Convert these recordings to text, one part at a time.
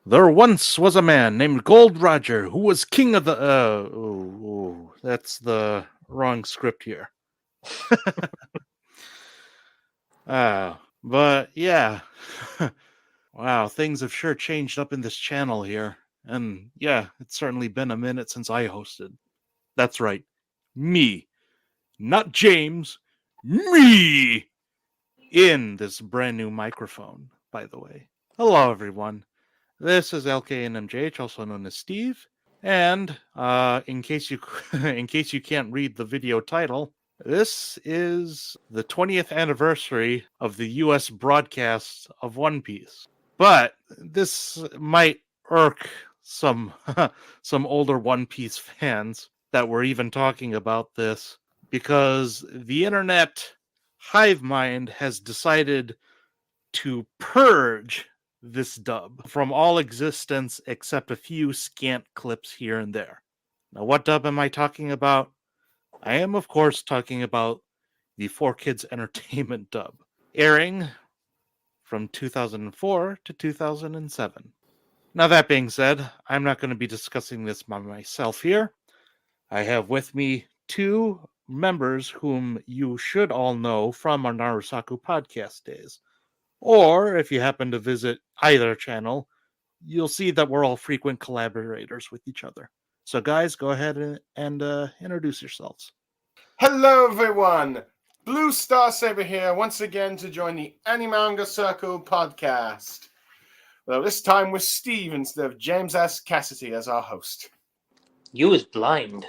There once was a man named Gold Roger who was king of the. That's the wrong script here. But yeah. Wow, things have sure changed up in this channel here. And yeah, it's certainly been a minute since I hosted. That's right. Me. Not James. Me! In this brand new microphone, by the way. Hello, everyone. This is LKNMJH, also known as Steve. And in case you can't read the video title, this is the 20th anniversary of the U.S. broadcast of One Piece. But this might irk some older One Piece fans that were even talking about this, because the internet hive mind has decided to purge this dub from all existence except a few scant clips here and there. Now, what dub am I talking about? I am, of course, talking about the 4Kids Entertainment dub, airing from 2004 to 2007. Now, that being said, I'm not going to be discussing this by myself here. I have with me two members whom you should all know from our Narusaku podcast days. Or if you happen to visit either channel, you'll see that we're all frequent collaborators with each other. So guys, go ahead and introduce yourselves. Hello everyone! Bluestarsaber here once again to join the Ani-Manga Circle Podcast. Well, this time with Steve instead of James S. Cassidy as our host. You is blind.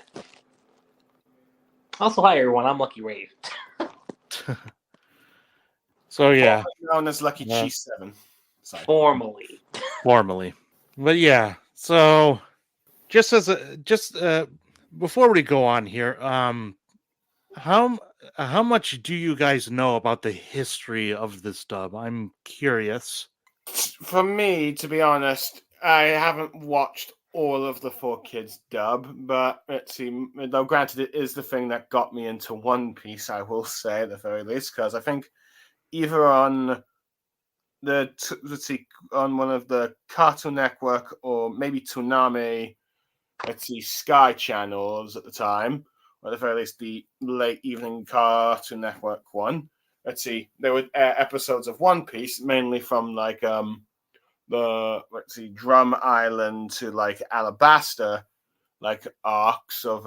Also, hi everyone, I'm Lucky Rave. So yeah, known as Lucky Cheese 7. Sorry. Formally. But yeah, so just before we go on here, how much do you guys know about the history of this dub? I'm curious. For me, to be honest, I haven't watched all of the 4Kids dub, but let's see. Though granted, it is the thing that got me into One Piece, I will say at the very least, because I think either on on one of the Cartoon Network or maybe Toonami, Sky channels at the time, or at the very least the late evening Cartoon Network one. There were episodes of One Piece, mainly from the Drum Island to Alabasta, arcs of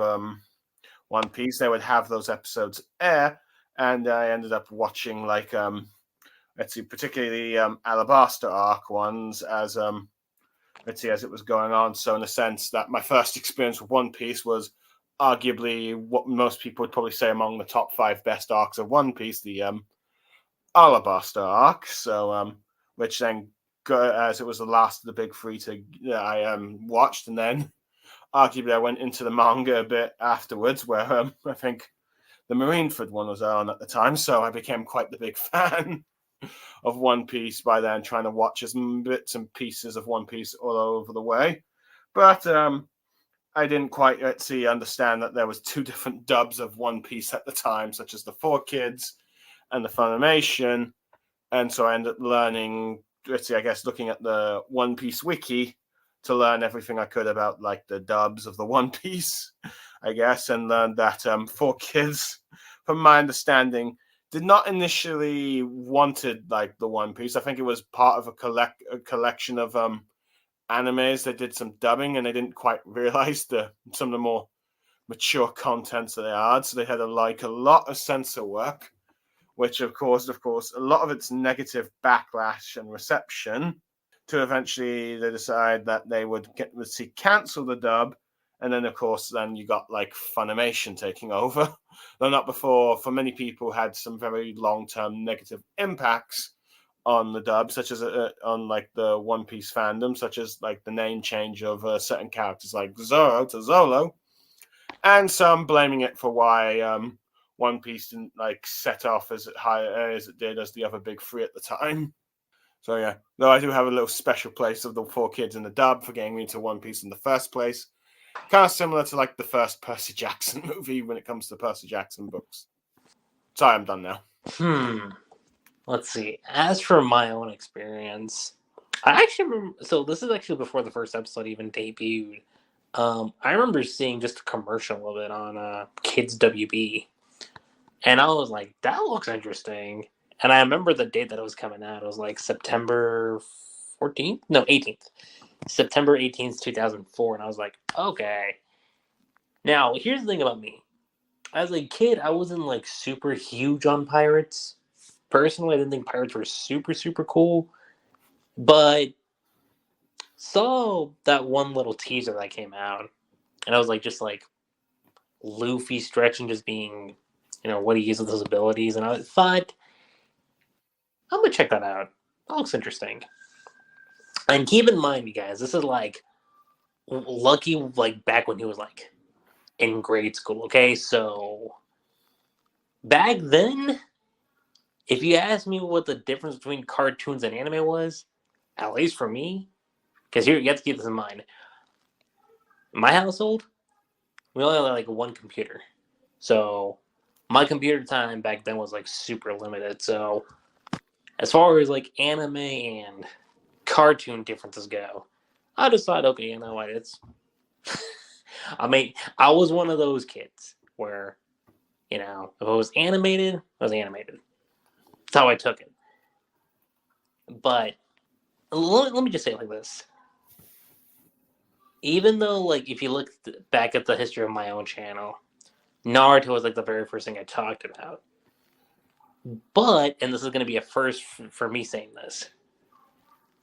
One Piece. They would have those episodes air, and I ended up watching particularly the Alabasta arc ones as it was going on. So in a sense, that my first experience with One Piece was arguably what most people would probably say among the top 5 best arcs of One Piece, the Alabasta arc. So which then, as it was the last of the big 3 I watched, and then arguably I went into the manga a bit afterwards, where I think the Marineford one was on at the time, so I became quite the big fan of One Piece by then, trying to watch as bits and pieces of One Piece all over the way. But I didn't quite understand that there was 2 different dubs of One Piece at the time, such as the 4Kids and the Funimation. And so I ended up learning, looking at the One Piece wiki to learn everything I could about the dubs of the One Piece, and learned that 4Kids, from my understanding, did not initially wanted the One Piece. I think it was part of a collection of animes that did some dubbing, and they didn't quite realize some of the more mature contents that they had. So they had a lot of censor work, which of course, a lot of its negative backlash and reception, to eventually they decide that they would cancel the dub. And then, of course, you got Funimation taking over. Though not before, for many people, had some very long-term negative impacts on the dub, such as on the One Piece fandom, such as the name change of certain characters like Zoro to Zolo, and some blaming it for why One Piece didn't set off as high as it did as the other big 3 at the time. So yeah, though I do have a little special place of the 4Kids in the dub for getting me into One Piece in the first place. Kind of similar to the first Percy Jackson movie when it comes to Percy Jackson books. Sorry, I'm done now. Let's see. As for my own experience, I actually remember, so this is actually before the first episode even debuted. I remember seeing just a commercial of it on Kids WB, and I was like, "That looks interesting." And I remember the date that it was coming out. It was like September 14th, no 18th, September 18th, 2004, and I was like, "Okay." Now here's the thing about me. As a kid, I wasn't like super huge on pirates. Personally, I didn't think pirates were super super cool, but saw that one little teaser that came out, and I was like, just like Luffy stretching, just being, what he uses with his abilities, and I thought, I'm gonna check that out. That looks interesting. And keep in mind, you guys, this is like Lucky, like back when he was like in grade school. Okay, so back then, if you ask me what the difference between cartoons and anime was, at least for me, because here you have to keep this in mind. In my household, we only had like one computer. So my computer time back then was like super limited. So as far as like anime and cartoon differences go, I decided, okay, you know what, it's I mean, I was one of those kids where, if it was animated, it was animated. That's how I took it. But let me just say it like this. Even though, like, if you look back at the history of my own channel, Naruto was like the very first thing I talked about. But, and this is going to be a first for me saying this,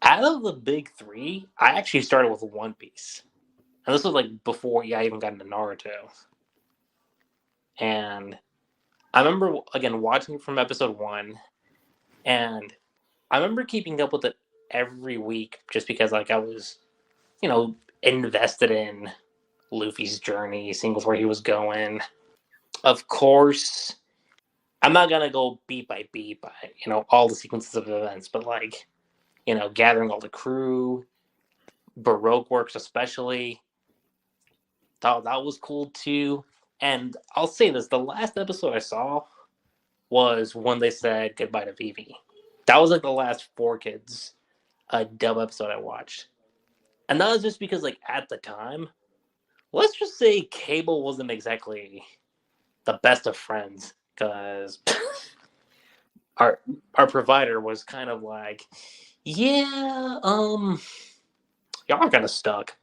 out of the big three, I actually started with One Piece. And this was like before I even got into Naruto. And I remember, again, watching it from episode 1. And I remember keeping up with it every week just because, like, I was, invested in Luffy's journey, seeing where he was going. Of course, I'm not going to go beat by beat by, all the sequences of events, but, like, gathering all the crew, Baroque works especially. Thought that was cool too. And I'll say this, the last episode I saw was when they said goodbye to Vivi. That was like the last Four Kids dub episode I watched. And that was just because, like, at the time, let's just say Cable wasn't exactly the best of friends, because our provider was kind of like, yeah, y'all are kind of stuck.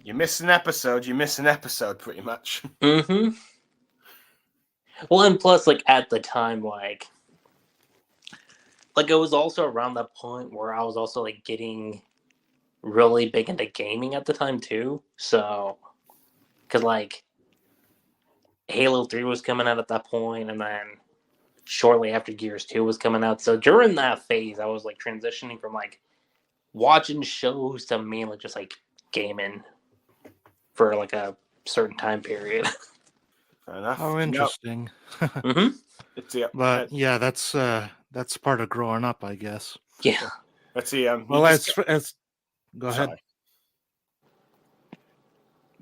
You miss an episode, pretty much. Mm-hmm. Well, and plus, like, at the time, like it was also around that point where I was also, like, getting really big into gaming at the time, too. So, because, like, Halo 3 was coming out at that point, and then shortly after Gears 2 was coming out. So, during that phase, I was, like, transitioning from, like, watching shows to mainly just, like, gaming for, like, a certain time period. Fair enough. How interesting. Mm-hmm. But yeah, that's part of growing up, I guess. Yeah. Let's see. Well, as go ahead.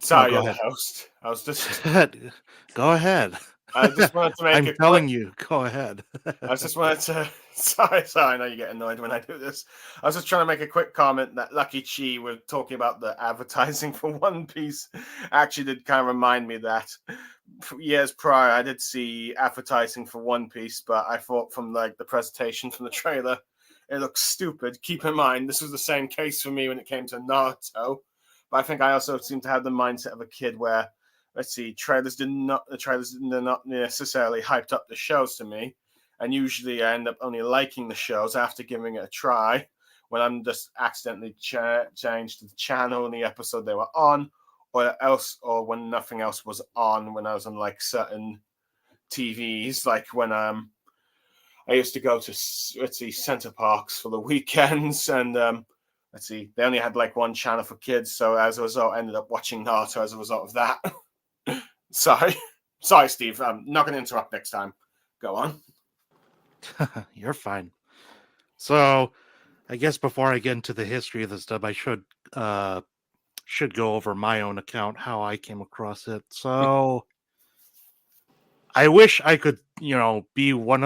Sorry, No, you're go the ahead. host. I was just. Go ahead. I just wanted to make. I'm telling you, go ahead. I just wanted to. Sorry. I know you get annoyed when I do this. I was just trying to make a quick comment that Lucky Chi were talking about the advertising for One Piece. Actually, did kind of remind me that years prior I did see advertising for One Piece, but I thought from like the presentation from the trailer, it looks stupid. Keep in mind, this was the same case for me when it came to Naruto. But I think I also seem to have the mindset of a kid where, let's see, trailers did not necessarily hyped up the shows to me. And usually I end up only liking the shows after giving it a try when I'm just accidentally changed the channel in the episode they were on, or when nothing else was on, when I was on like certain TVs, like when I used to go to, Center Parks for the weekends, and they only had like one channel for kids, so as a result, I ended up watching Naruto as a result of that. Sorry, Steve. I'm not going to interrupt next time. Go on. You're fine. So, I guess before I get into the history of this dub, I should go over my own account, how I came across it. So, I wish I could, be one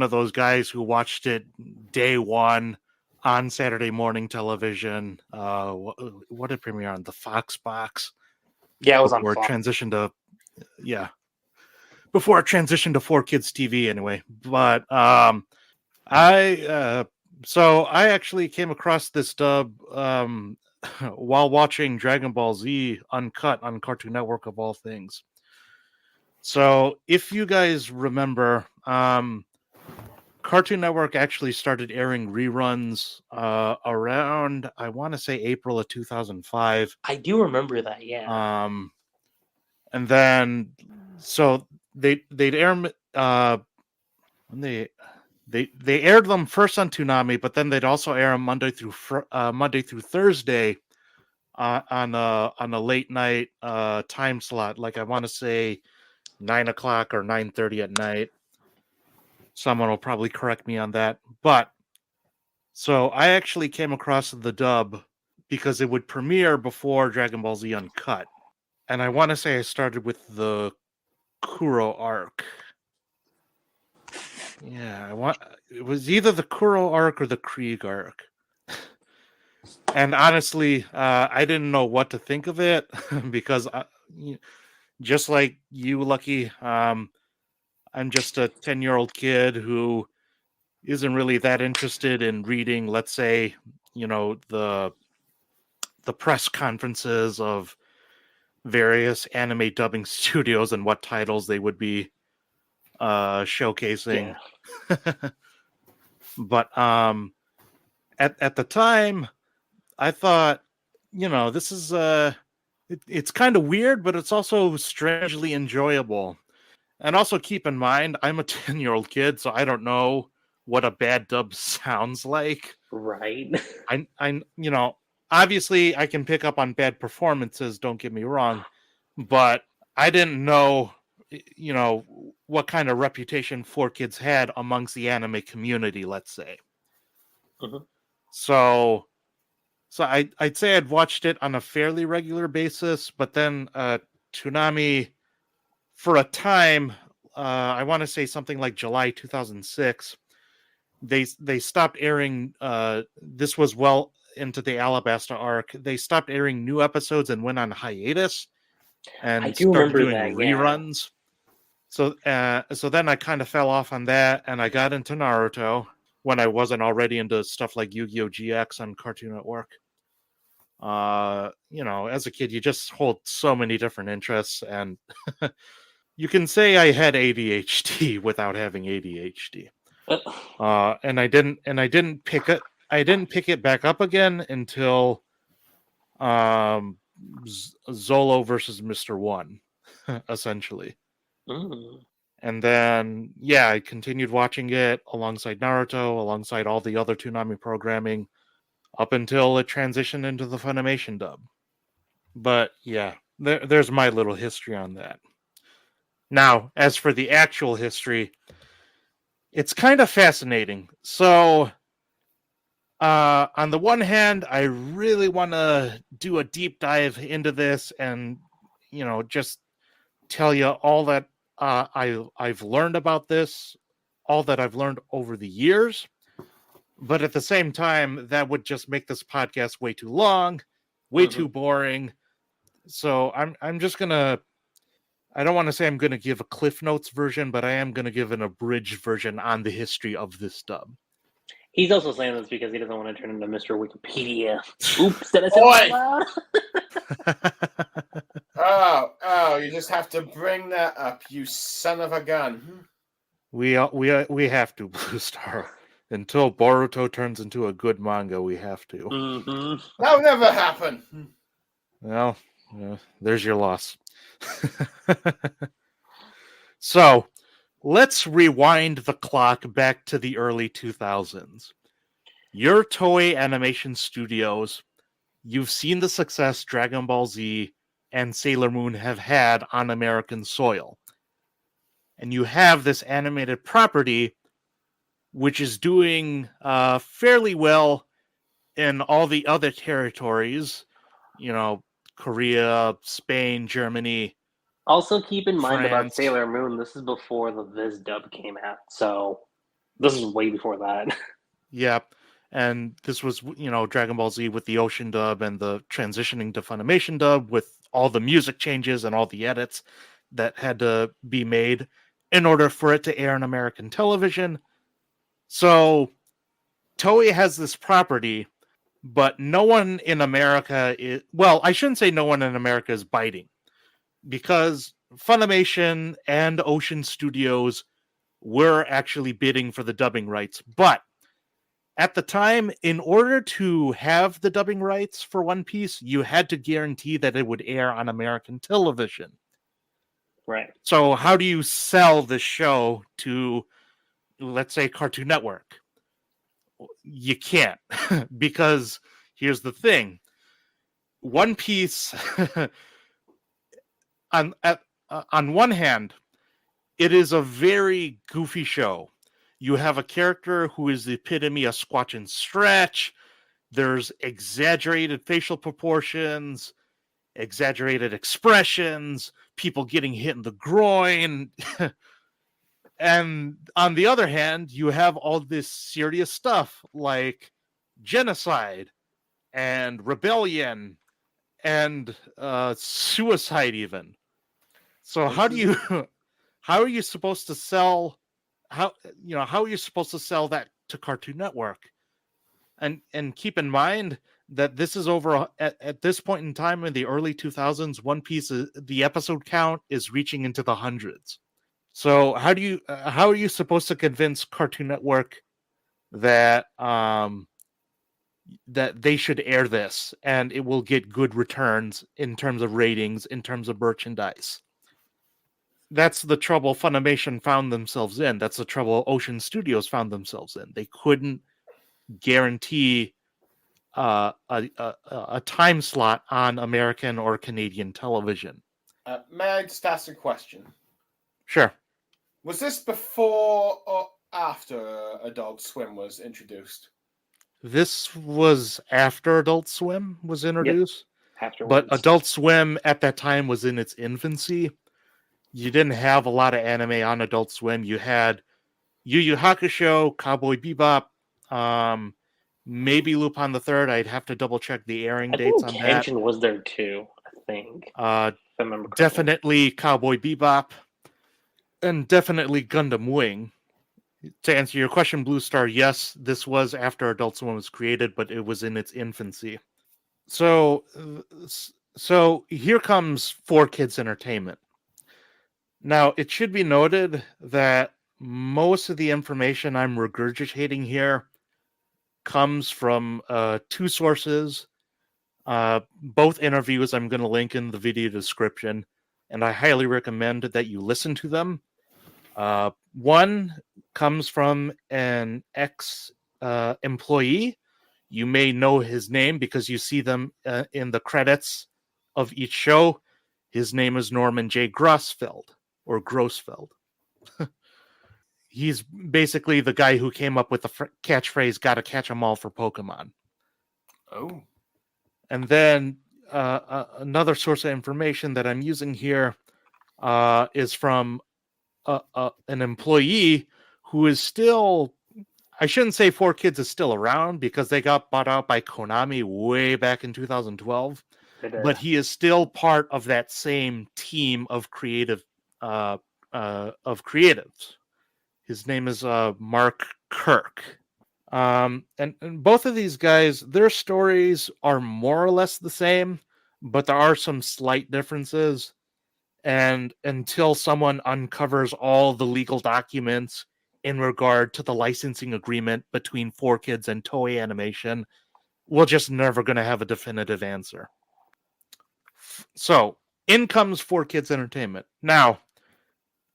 of those guys who watched it day one on Saturday morning television. What did it premiere on? The Fox box. Yeah, it was on Before it Fox. transitioned to before it transitioned to 4Kids TV anyway. But I actually came across this dub while watching Dragon Ball Z Uncut on Cartoon Network of all things. So if you guys remember, Cartoon Network actually started airing reruns around, I want to say, April of 2005. I do remember that, yeah. And then so they'd air when they aired them first on Toonami, but then they'd also air them Monday through Thursday on a late night time slot, like I want to say 9 o'clock or 9:30 at night. Someone will probably correct me on that, but so I actually came across the dub because it would premiere before Dragon Ball Z Uncut, and I want to say I started with the Kuro arc. Yeah, it was either the Kuro arc or the Krieg arc. And honestly, I didn't know what to think of it because just like you, Lucky, I'm just a 10-year-old kid who isn't really that interested in reading, let's say, the press conferences of various anime dubbing studios and what titles they would be showcasing. Yeah. But at the time, I thought, this is it's kind of weird, but it's also strangely enjoyable. And also keep in mind, I'm a 10-year-old kid, so I don't know what a bad dub sounds like. Right. I obviously I can pick up on bad performances, don't get me wrong, but I didn't know, what kind of reputation 4Kids had amongst the anime community, let's say. Mhm. So I'd say I'd watched it on a fairly regular basis, but then Toonami, for a time, I want to say something like July 2006, they stopped airing. This was well into the Alabasta arc. They stopped airing new episodes and went on hiatus, and I do started remember doing that, reruns. So then I kind of fell off on that, and I got into Naruto when I wasn't already into stuff like Yu-Gi-Oh! GX on Cartoon Network. As a kid, you just hold so many different interests, and you can say I had ADHD without having ADHD. And I didn't pick it back up again until Zolo versus Mr. One, essentially. Mm. And then, yeah, I continued watching it alongside Naruto, alongside all the other Toonami programming, up until it transitioned into the Funimation dub. But yeah, there's my little history on that. Now, as for the actual history, it's kind of fascinating. So, on the one hand, I really want to do a deep dive into this and, just tell you all that I've learned about this, all that I've learned over the years. But at the same time, that would just make this podcast way too long, way too boring. So I'm just gonna. I don't want to say I'm gonna give a Cliff Notes version, but I am gonna give an abridged version on the history of this dub. He's also saying this because he doesn't want to turn into Mr. Wikipedia. Oops, did I say that loud? Oh, you just have to bring that up, you son of a gun. We have to, Blue Star. Until Boruto turns into a good manga, we have to. Mm-hmm. That'll never happen. Well, there's your loss. So, let's rewind the clock back to the early 2000s. Your Toei Animation Studios, you've seen the success Dragon Ball Z and Sailor Moon have had on American soil. And you have this animated property which is doing fairly well in all the other territories, Korea, Spain, Germany, Also, keep in mind about France. Sailor Moon. This is before the Viz dub came out, so this is way before that. Yep. And this was, Dragon Ball Z with the Ocean dub and the transitioning to Funimation dub with all the music changes and all the edits that had to be made in order for it to air on American television. So Toei has this property, but no one in America is, well, I shouldn't say no one in America is biting, because Funimation and Ocean Studios were actually bidding for the dubbing rights. But at the time, in order to have the dubbing rights for One Piece, you had to guarantee that it would air on American television. Right. So how do you sell the show to, let's say, Cartoon Network? You can't, because here's the thing. One Piece, on one hand, it is a very goofy show. You have a character who is the epitome of Squatch and Stretch. There's exaggerated facial proportions, exaggerated expressions, people getting hit in the groin. And on the other hand, you have all this serious stuff like genocide and rebellion and suicide even. So how are you supposed to sell how are you supposed to sell that to Cartoon Network? And keep in mind that this is over at this point in time in the early 2000s. One Piece, the episode count is reaching into the hundreds. So how are you supposed to convince Cartoon Network that that they should air this and it will get good returns in terms of ratings, in terms of merchandise? That's the trouble Funimation found themselves in. That's the trouble Ocean Studios found themselves in. They couldn't guarantee a time slot on American or Canadian television. May I just ask a question? Sure. Was this before or after Adult Swim was introduced? This was after Adult Swim was introduced. Yep. But Adult Swim at that time was in its infancy. You didn't have a lot of anime on Adult Swim. You had Yu Yu Hakusho, Cowboy Bebop, maybe Lupin the Third. I'd have to double check the airing dates on that. Kenshin was there too, I think. If I remember correctly. Definitely Cowboy Bebop, and definitely Gundam Wing. To answer your question, Blue Star, yes, this was after Adult Swim was created, but it was in its infancy. So here comes 4Kids Entertainment. Now, it should be noted that most of the information I'm regurgitating here comes from two sources. Both interviews I'm going to link in the video description, and I highly recommend that you listen to them. One comes from an ex-employee. You may know his name because you see them in the credits of each show. His name is Norman J. Grossfeld, or Grossfeld. He's basically the guy who came up with the catchphrase, "Gotta catch 'em all" for Pokemon. Oh. And then another source of information that I'm using here is from an employee who is still, I shouldn't say 4Kids is still around because they got bought out by Konami way back in 2012, but he is still part of that same team of creatives. His name is Mark Kirk. And both of these guys, their stories are more or less the same, but there are some slight differences. And until someone uncovers all the legal documents in regard to the licensing agreement between 4Kids and Toei Animation, we're just never going to have a definitive answer. So, in comes 4Kids Entertainment. Now,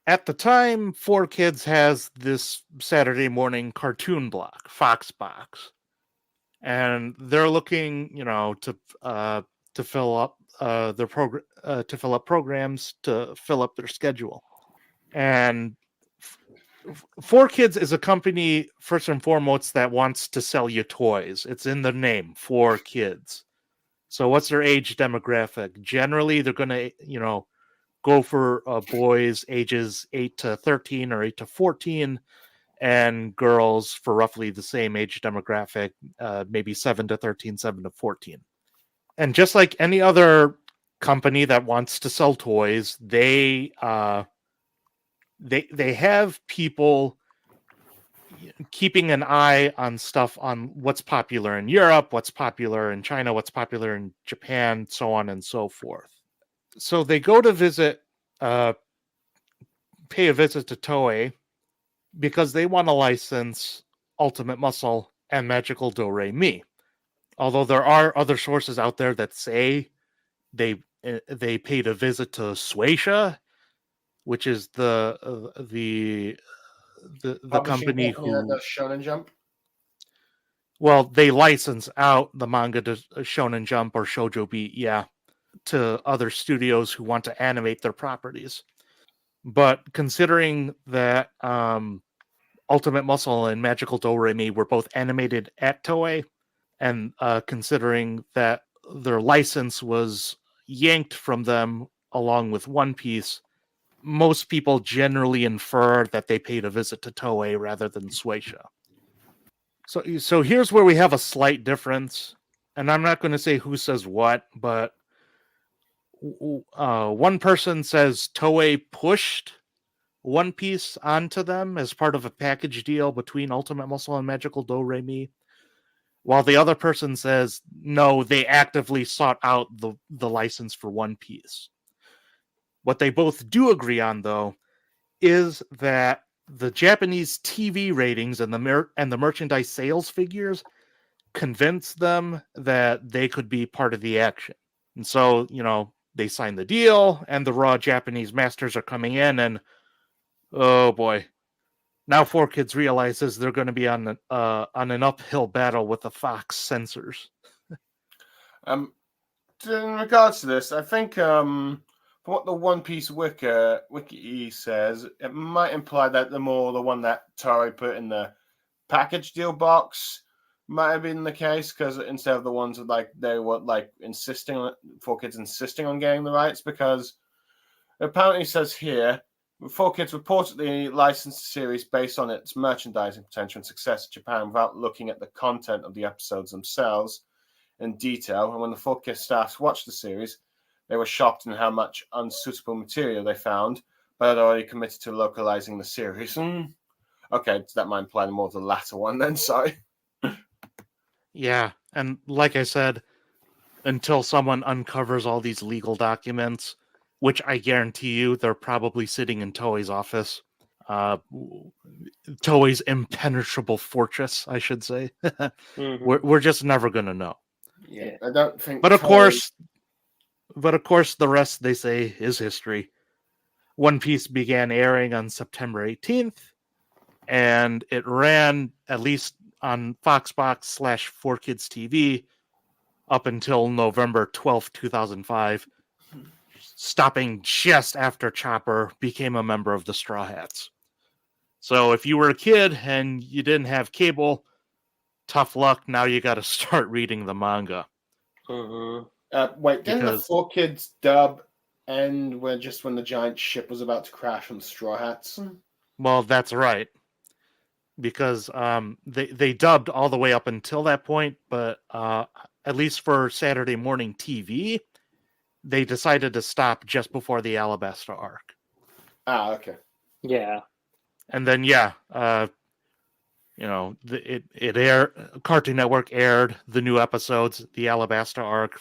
at the time, 4Kids has this Saturday morning cartoon block, Foxbox, and they're looking, to fill up their program, to fill up programs, to fill up their schedule. And 4Kids is a company first and foremost that wants to sell you toys. It's in the name, 4Kids. So, what's their age demographic? Generally, they're going to, go for boys ages 8 to 13 or 8 to 14, and girls for roughly the same age demographic, maybe 7 to 13, 7 to 14. And just like any other company that wants to sell toys, they have people keeping an eye on stuff on what's popular in Europe, what's popular in China, what's popular in Japan, so on and so forth. So they go to visit, pay a visit to Toei because they want to license Ultimate Muscle and Magical Do-Re-Mi. Although there are other sources out there that say they paid a visit to Shueisha, which is the company who does Shonen Jump. Well, they license out the manga to Shonen Jump or Shoujo Beat, to other studios who want to animate their properties. But considering that Ultimate Muscle and Magical Do-Re-Mi were both animated at Toei, and considering that their license was yanked from them along with One Piece, most people generally infer that they paid a visit to Toei rather than Shueisha. So here's where we have a slight difference, and I'm not going to say who says what, but one person says Toei pushed One Piece onto them as part of a package deal between Ultimate Muscle and Magical Do-Re-Mi, while the other person says no, they actively sought out the license for One Piece. What they both do agree on, though, is that the Japanese TV ratings and the merchandise sales figures convince them that they could be part of the action. And so, they sign the deal, and the raw Japanese masters are coming in, and oh boy, now 4Kids realizes they're going to be on an uphill battle with the Fox censors. In regards to this, I think from what the One Piece wiki says, it might imply that the one that Toei put in the package deal box might have been the case, because instead of the ones that they were insisting on 4Kids insisting on getting the rights, because apparently it says here 4Kids reportedly licensed the series based on its merchandising potential and success in Japan without looking at the content of the episodes themselves in detail. And when the 4Kids staff watched the series, they were shocked in how much unsuitable material they found, but had already committed to localizing the series. Okay, so that might imply more of the latter one then, sorry. Yeah, and like I said, until someone uncovers all these legal documents, which I guarantee you they're probably sitting in Toei's office, Toei's impenetrable fortress, I should say, we're just never going to know. Yeah, I don't think. But of course, the rest, they say, is history. One Piece began airing on September 18th, and it ran at least on Foxbox/4Kids TV up until November 12th, 2005, stopping just after Chopper became a member of the Straw Hats. So if you were a kid and you didn't have cable, tough luck. Now you got to start reading the manga. Wait, didn't the 4Kids dub end when the giant ship was about to crash on the Straw Hats? Well, that's right. Because they dubbed all the way up until that point, but at least for Saturday morning TV, they decided to stop just before the Alabasta arc. Ah, okay. Yeah. And then, it aired. Cartoon Network aired the new episodes, the Alabasta arc,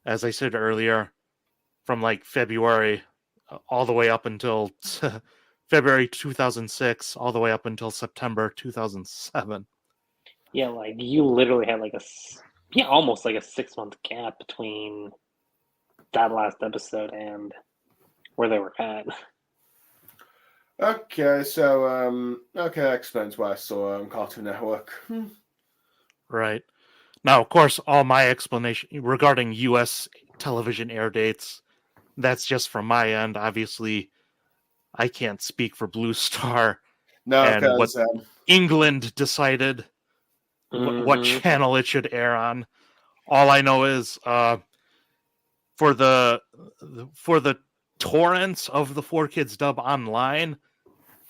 as I said earlier, from February all the way up until February 2006, all the way up until September 2007. Yeah, you literally had almost a 6-month gap between that last episode and where they were at. Okay, so that explains why I saw Cartoon Network. Right. Now, of course, all my explanation regarding U.S. television air dates, that's just from my end. Obviously, I can't speak for Blue Star and what England decided what channel it should air on. All I know is for the torrents of the 4Kids dub online,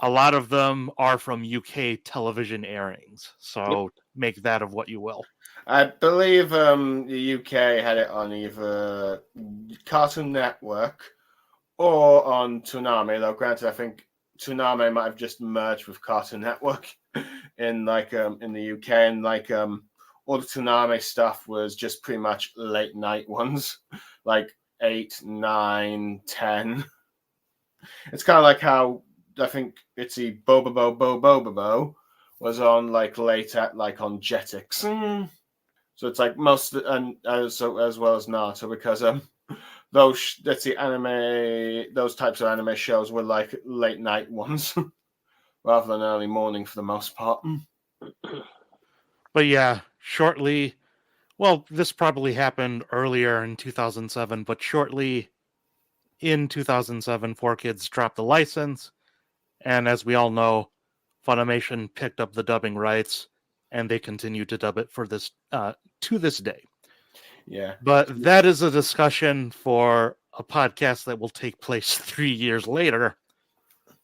a lot of them are from UK television airings. So make that of what you will. I believe the UK had it on either Cartoon Network or on Toonami, though granted I think Toonami might have just merged with Cartoon Network in the UK, and all the Toonami stuff was just pretty much late night ones, like 8, 9, 10. It's kind of like how I think it's the Bobo was on late at on Jetix. So it's like most and as well as Naruto, because those types of anime shows were like late night ones rather than early morning for the most part. But yeah, shortly, well, this probably happened earlier in 2007, but shortly in 2007, 4Kids dropped the license, and as we all know, Funimation picked up the dubbing rights, and they continue to dub it for this to this day. Yeah. But that is a discussion for a podcast that will take place 3 years later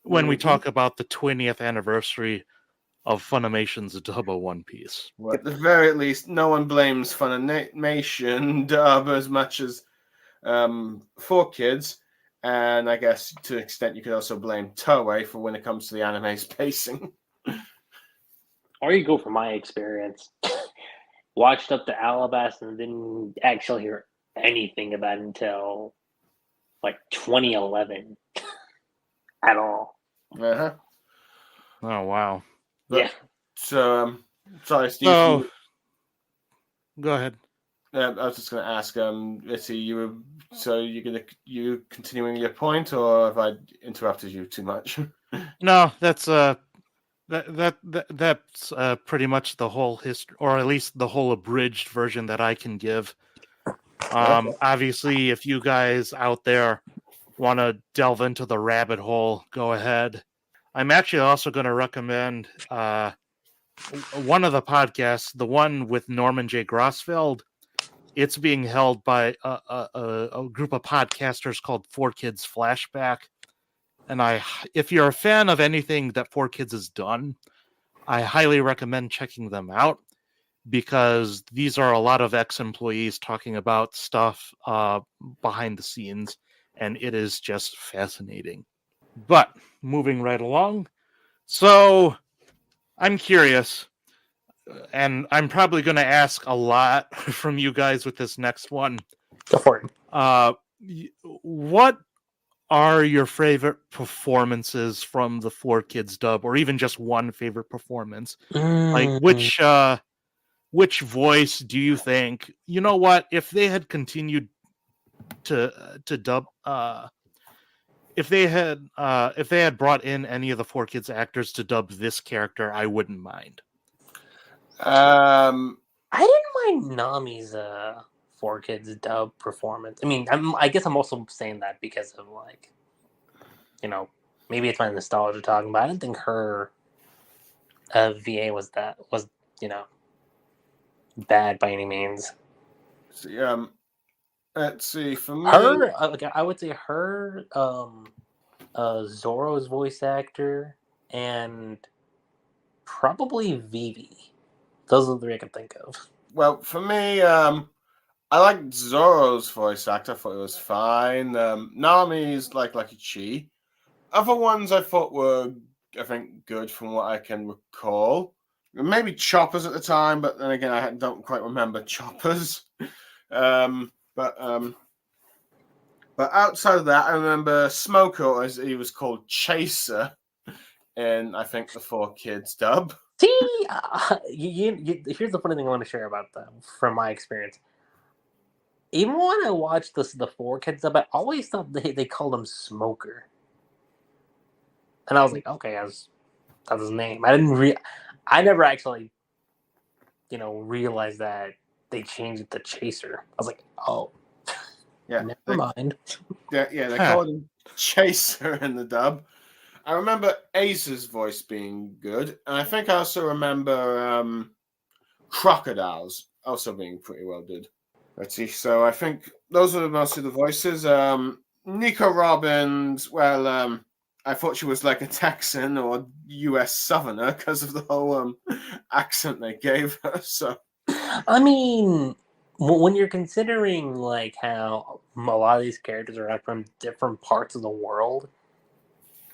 when we talk about the 20th anniversary of Funimation's dub of One Piece. Well, at the very least, no one blames Funimation dub as much as 4Kids. And I guess to an extent you could also blame Toei for when it comes to the anime's pacing. Or you go from my experience. Watched up to Alabasta and didn't actually hear anything about it until 2011 at all. Uh-huh. Oh, wow. Yeah. So, sorry, Steve. So, go ahead. I was just going to ask. Let's see. You continuing your point, or have I interrupted you too much? No, that's that's pretty much the whole history, or at least the whole abridged version that I can give. Obviously, if you guys out there want to delve into the rabbit hole, go ahead. I'm actually also going to recommend one of the podcasts, the one with Norman J. Grossfeld. It's being held by a group of podcasters called 4Kids Flashback. And if you're a fan of anything that 4Kids has done, I highly recommend checking them out, because these are a lot of ex-employees talking about stuff behind the scenes, and it is just fascinating. But moving right along, so I'm curious, and I'm probably going to ask a lot from you guys with this next one. Go for it. What are your favorite performances from the 4Kids dub, or even just one favorite performance? Like which voice do you think, you know what, if they had continued to dub, if they had brought in any of the 4Kids actors to dub this character, I wouldn't mind. I didn't mind Nami's 4Kids dub performance. I mean, I guess I'm also saying that because of maybe it's my nostalgia talking, but I didn't think her VA was bad by any means. See, let's see. For me, I would say her, Zoro's voice actor, and probably Vivi. Those are the three I can think of. Well, for me, I liked Zoro's voice actor. I thought it was fine. Nami's like a Chi. Other ones I thought were, I think, good from what I can recall. Maybe Choppers at the time, but then again, I don't quite remember Choppers. But outside of that, I remember Smoker, as he was called, Chaser, in I think the 4Kids dub. See, here's the funny thing I want to share about them from my experience. Even when I watched the 4Kids dub, I always thought they called him Smoker, and I was like, okay, that's his name. I never actually, realized that they changed it to Chaser. I was like, oh, yeah, never mind. They called him Chaser in the dub. I remember Ace's voice being good, and I think I also remember Crocodile's also being pretty well did. Let's see. So I think those are mostly the voices. Nico Robbins, well, I thought she was like a Texan or US Southerner because of the whole accent they gave her. So I mean, when you're considering like how a lot of these characters are from different parts of the world,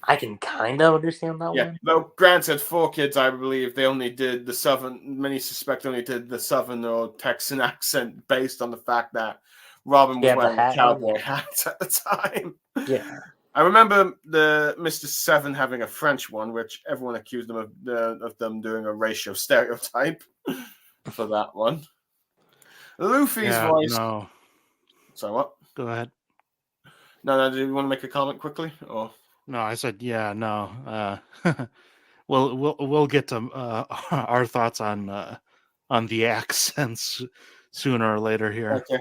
I can kind of understand that yeah, one. though granted, 4Kids, I believe they only did the Southern. Many suspect only did the Southern or Texan accent based on the fact that Robin was Yeah, the wearing a hat cowboy one, yeah. hat at the time. Yeah. I remember the Mr. Seven having a French one, which everyone accused them of them doing a racial stereotype for that one. Luffy's voice. No. Sorry, what? Go ahead. No. Do you want to make a comment quickly, or? No, I said no. We'll get to our thoughts on the accents sooner or later here. Okay.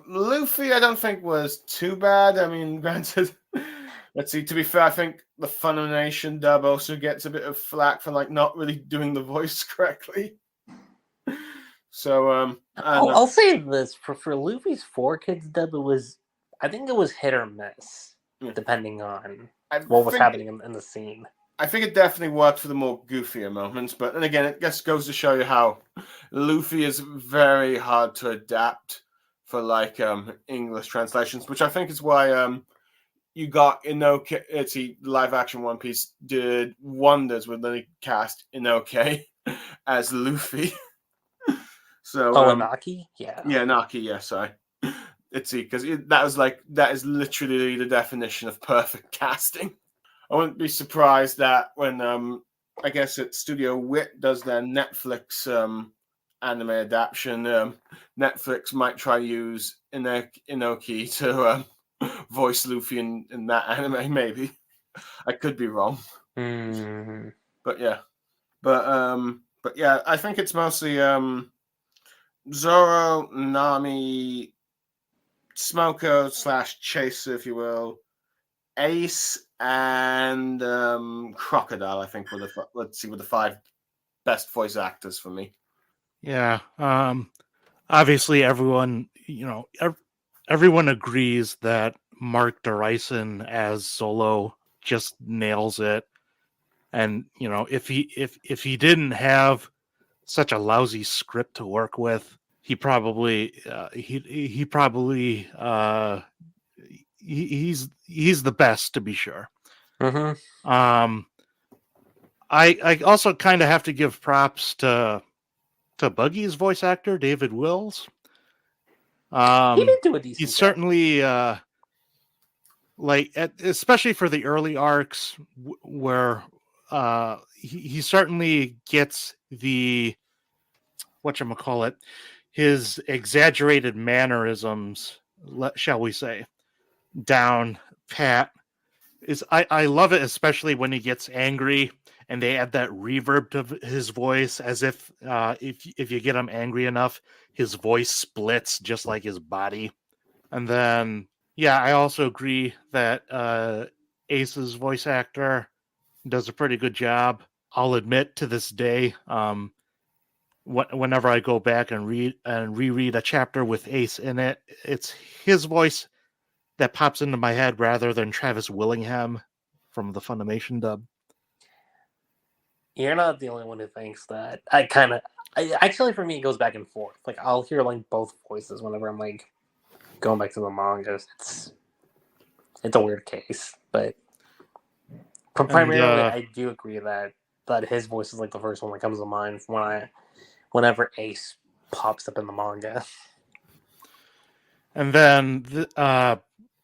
Luffy, I don't think was too bad. I mean, granted, let's see. To be fair, I think the Funimation dub also gets a bit of flack for like not really doing the voice correctly. So, I'll say this for Luffy's 4Kids dub, I think it was hit or miss, depending on what was happening in the scene. I think it definitely worked for the more goofier moments, but then again, it just goes to show you how Luffy is very hard to adapt for like English translations, which I think is why you got Inoke. It's live action One Piece did wonders when they cast Inoke as Luffy. So Naki, yeah, Naki, yeah, sorry. It's because that is literally the definition of perfect casting. I wouldn't be surprised that when I guess at Studio Wit does their Netflix anime adaptation, Netflix might try to use Inoki to voice Luffy in that anime. Maybe I could be wrong, but yeah, I think it's mostly Zoro, Nami, Smoko / Chaser, if you will, Ace, and Crocodile. I think were the 5 best voice actors for me. Yeah. Obviously, everyone agrees that Mark Derison as Zolo just nails it. And if he didn't have such a lousy script to work with, he probably he's the best, to be sure. Mm-hmm. I also kind of have to give props to Buggy's voice actor, David Wills. He did do a decent He's job. certainly especially for the early arcs where he certainly gets the whatchamacallit, his exaggerated mannerisms, shall we say, down pat. I love it, especially when he gets angry and they add that reverb to his voice, as if you get him angry enough, his voice splits just like his body. And then, yeah, I also agree that Ace's voice actor does a pretty good job. I'll admit, to this day, whenever I go back and reread a chapter with Ace in it, it's his voice that pops into my head rather than Travis Willingham from the Funimation dub. You're not the only one who thinks that. Actually, for me, it goes back and forth. Like, I'll hear like both voices whenever I'm like going back to the manga. It's a weird case, but primarily, I do agree that his voice is like the first one that comes to mind whenever Ace pops up in the manga. And then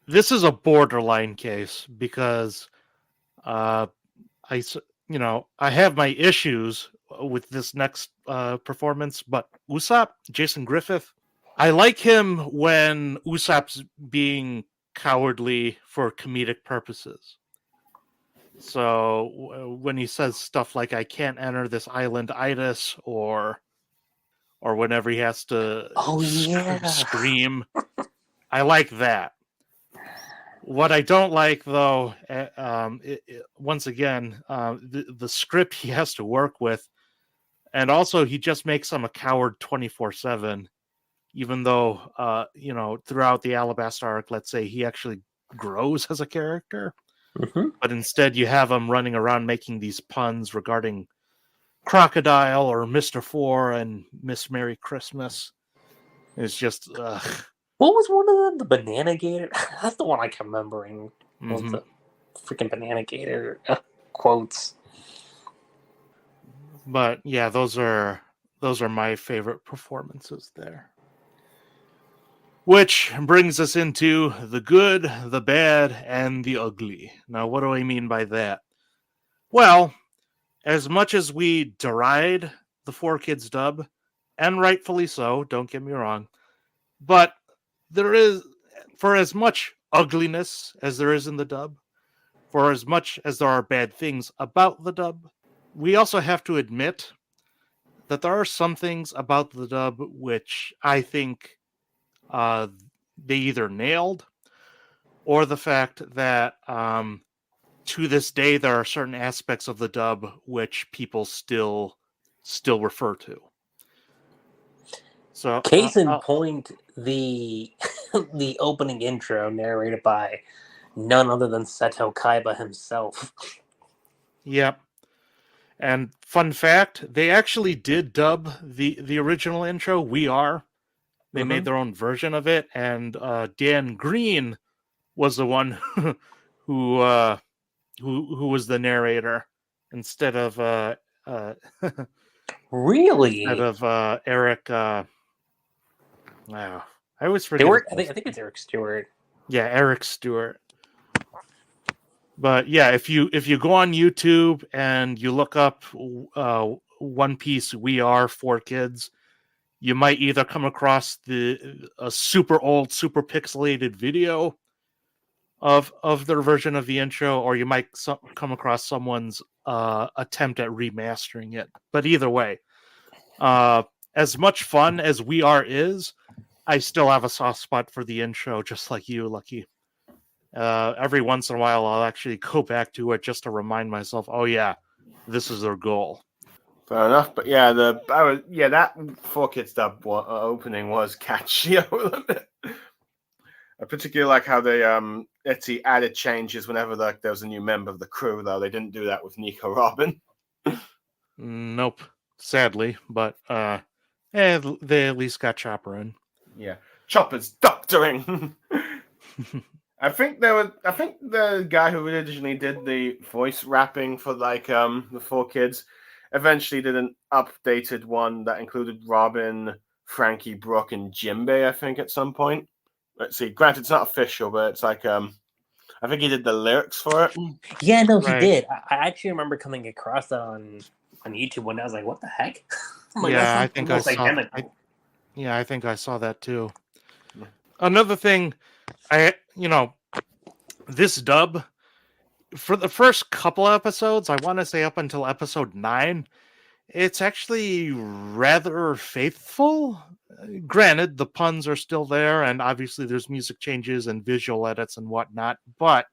this is a borderline case because I have my issues with this next performance, but Usopp, Jason Griffith, I like him when Usopp's being cowardly for comedic purposes. So when he says stuff like, I can't enter this island itis, or whenever he has to scream, I like that. What I don't like, though, once again, the script he has to work with, and also he just makes him a coward 24/7. even though, throughout the Alabasta arc, let's say he actually grows as a character. Mm-hmm. But instead you have him running around making these puns regarding Crocodile or Mr. Four and Miss Merry Christmas. It's just... What was one of them? The Banana Gator? That's the one I kept remembering. Was the freaking Banana Gator quotes. But yeah, those are my favorite performances there. Which brings us into the good, the bad, and the ugly. Now, what do I mean by that? Well, as much as we deride the 4Kids dub, and rightfully so, don't get me wrong, but there is, for as much ugliness as there is in the dub, for as much as there are bad things about the dub, we also have to admit that there are some things about the dub which I think they either nailed, or the fact that to this day there are certain aspects of the dub which people still refer to. So, case in point, the the opening intro narrated by none other than Seto Kaiba himself. Yep. And fun fact, they actually did dub the original intro, We Are. They made their own version of it, and Dan Green was the one who was the narrator instead of Really? instead of Eric. Wow, I always forget. I think it's Eric Stewart. Yeah, Eric Stewart. But yeah, if you go on YouTube and you look up One Piece We Are 4Kids, you might either come across a super old, super pixelated video of their version of the intro, or you might come across someone's attempt at remastering it. But either way, as much fun as We Are is, I still have a soft spot for the intro, just like you, Lucky. Every once in a while, I'll actually go back to it just to remind myself, oh yeah, this is their goal. Fair enough, but yeah, that 4Kids dub opening was catchy. I particularly like how they added changes whenever there was a new member of the crew. Though they didn't do that with Nico Robin. Nope, sadly, but they at least got Chopper in. Yeah, Chopper's doctoring. I think the guy who originally did the voice rapping for the 4Kids eventually did an updated one that included Robin, Frankie, Brooke, and Jimbei, I think, at some point. Let's see. Granted, it's not official, but it's I think he did the lyrics for it. Yeah, no, he did. I actually remember coming across that on YouTube one day. I was like, what the heck? Yeah, I think I saw that too. Another thing, this dub, for the first couple episodes, I want to say up until episode 9, it's actually rather faithful. Granted, the puns are still there, and obviously there's music changes and visual edits and whatnot, but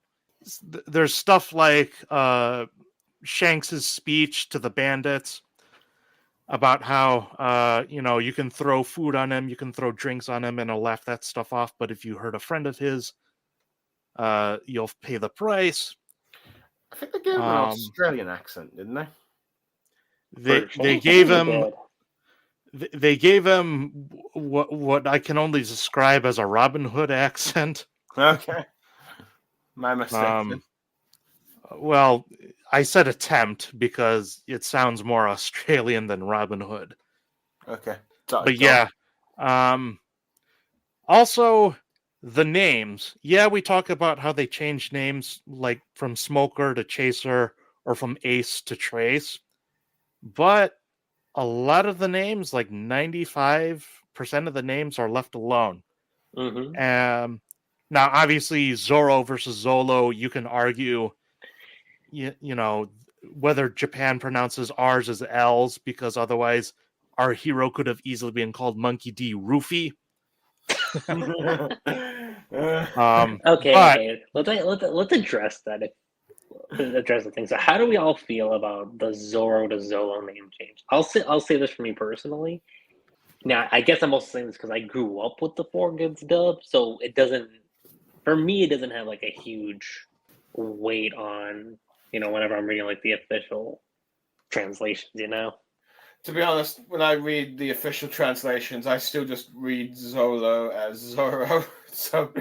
there's stuff like Shanks's speech to the bandits about how, you can throw food on him, you can throw drinks on him, and he'll laugh that stuff off, but if you hurt a friend of his, you'll pay the price. I think they gave him an Australian accent, didn't they? They gave him what I can only describe as a Robin Hood accent. Okay, my mistake. Well, I said attempt because it sounds more Australian than Robin Hood. Okay, but yeah. Also, the names. Yeah, we talk about how they changed names, like from Smoker to Chaser, or from Ace to Trace. But a lot of the names, like 95% of the names, are left alone. Now, obviously, Zoro versus Zolo, you can argue, whether Japan pronounces R's as L's, because otherwise our hero could have easily been called Monkey D. Rufy. Okay. Let's address that. Address the thing. So, how do we all feel about the Zoro to Zolo name change? I'll say this for me personally. Now, I guess I'm also saying this because I grew up with the Four Goods dub, so it doesn't, for me, it doesn't have like a huge weight on, whenever I'm reading like the official translations, To be honest, when I read the official translations, I still just read Zolo as Zoro, so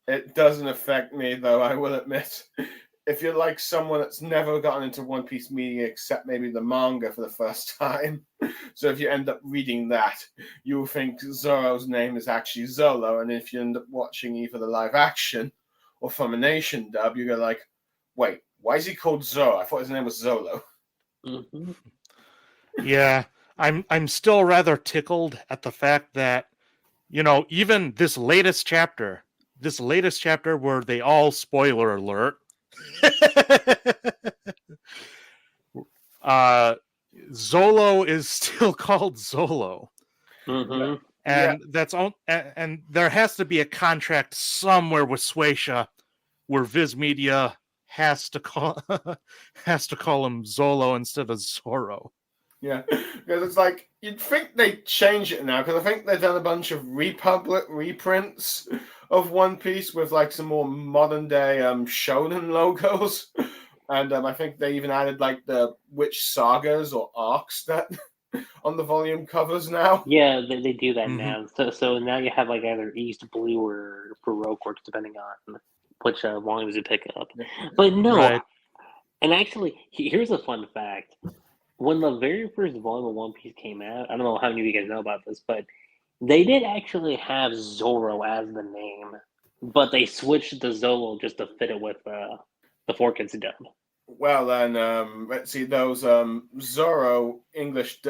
it doesn't affect me, though I will admit. If you're like someone that's never gotten into One Piece media except maybe the manga for the first time, so if you end up reading that, you'll think Zoro's name is actually Zolo, and if you end up watching either the live action or Funimation dub, you go like, wait, why is he called Zoro? I thought his name was Zolo. Mm-hmm. Yeah, I'm still rather tickled at the fact that, even this latest chapter where they all, spoiler alert, Zolo is still called Zolo. Mm-hmm. And that's all, and there has to be a contract somewhere with Shueisha where Viz Media has to call him Zolo instead of Zoro. Yeah, because it's like, you'd think they'd change it now, because I think they've done a bunch of Republic reprints of One Piece with like some more modern day shonen logos. And I think they even added like the which sagas or arcs that on the volume covers now. Yeah, they do that Mhm. now. So now you have like either East Blue or Baroque works, depending on which volumes you pick up. But no, Right. and actually, here's a fun fact. When the very first volume of One Piece came out, I don't know how many of you guys know about this, but they did actually have Zoro as the name, but they switched the Zolo just to fit it with the Four Kids dub. Well then, let's see those Zoro English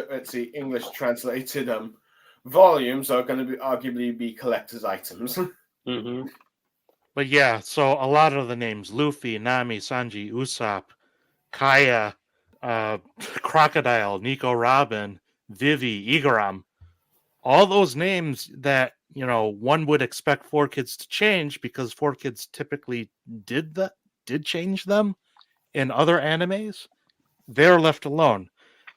translated volumes are going to be arguably be collector's items. Mm-hmm. But yeah, so a lot of the names: Luffy, Nami, Sanji, Usopp, Kaya, Crocodile, Nico Robin, Vivi, Igaram, all those names that, one would expect Four Kids to change because Four Kids typically did change them in other animes, they're left alone.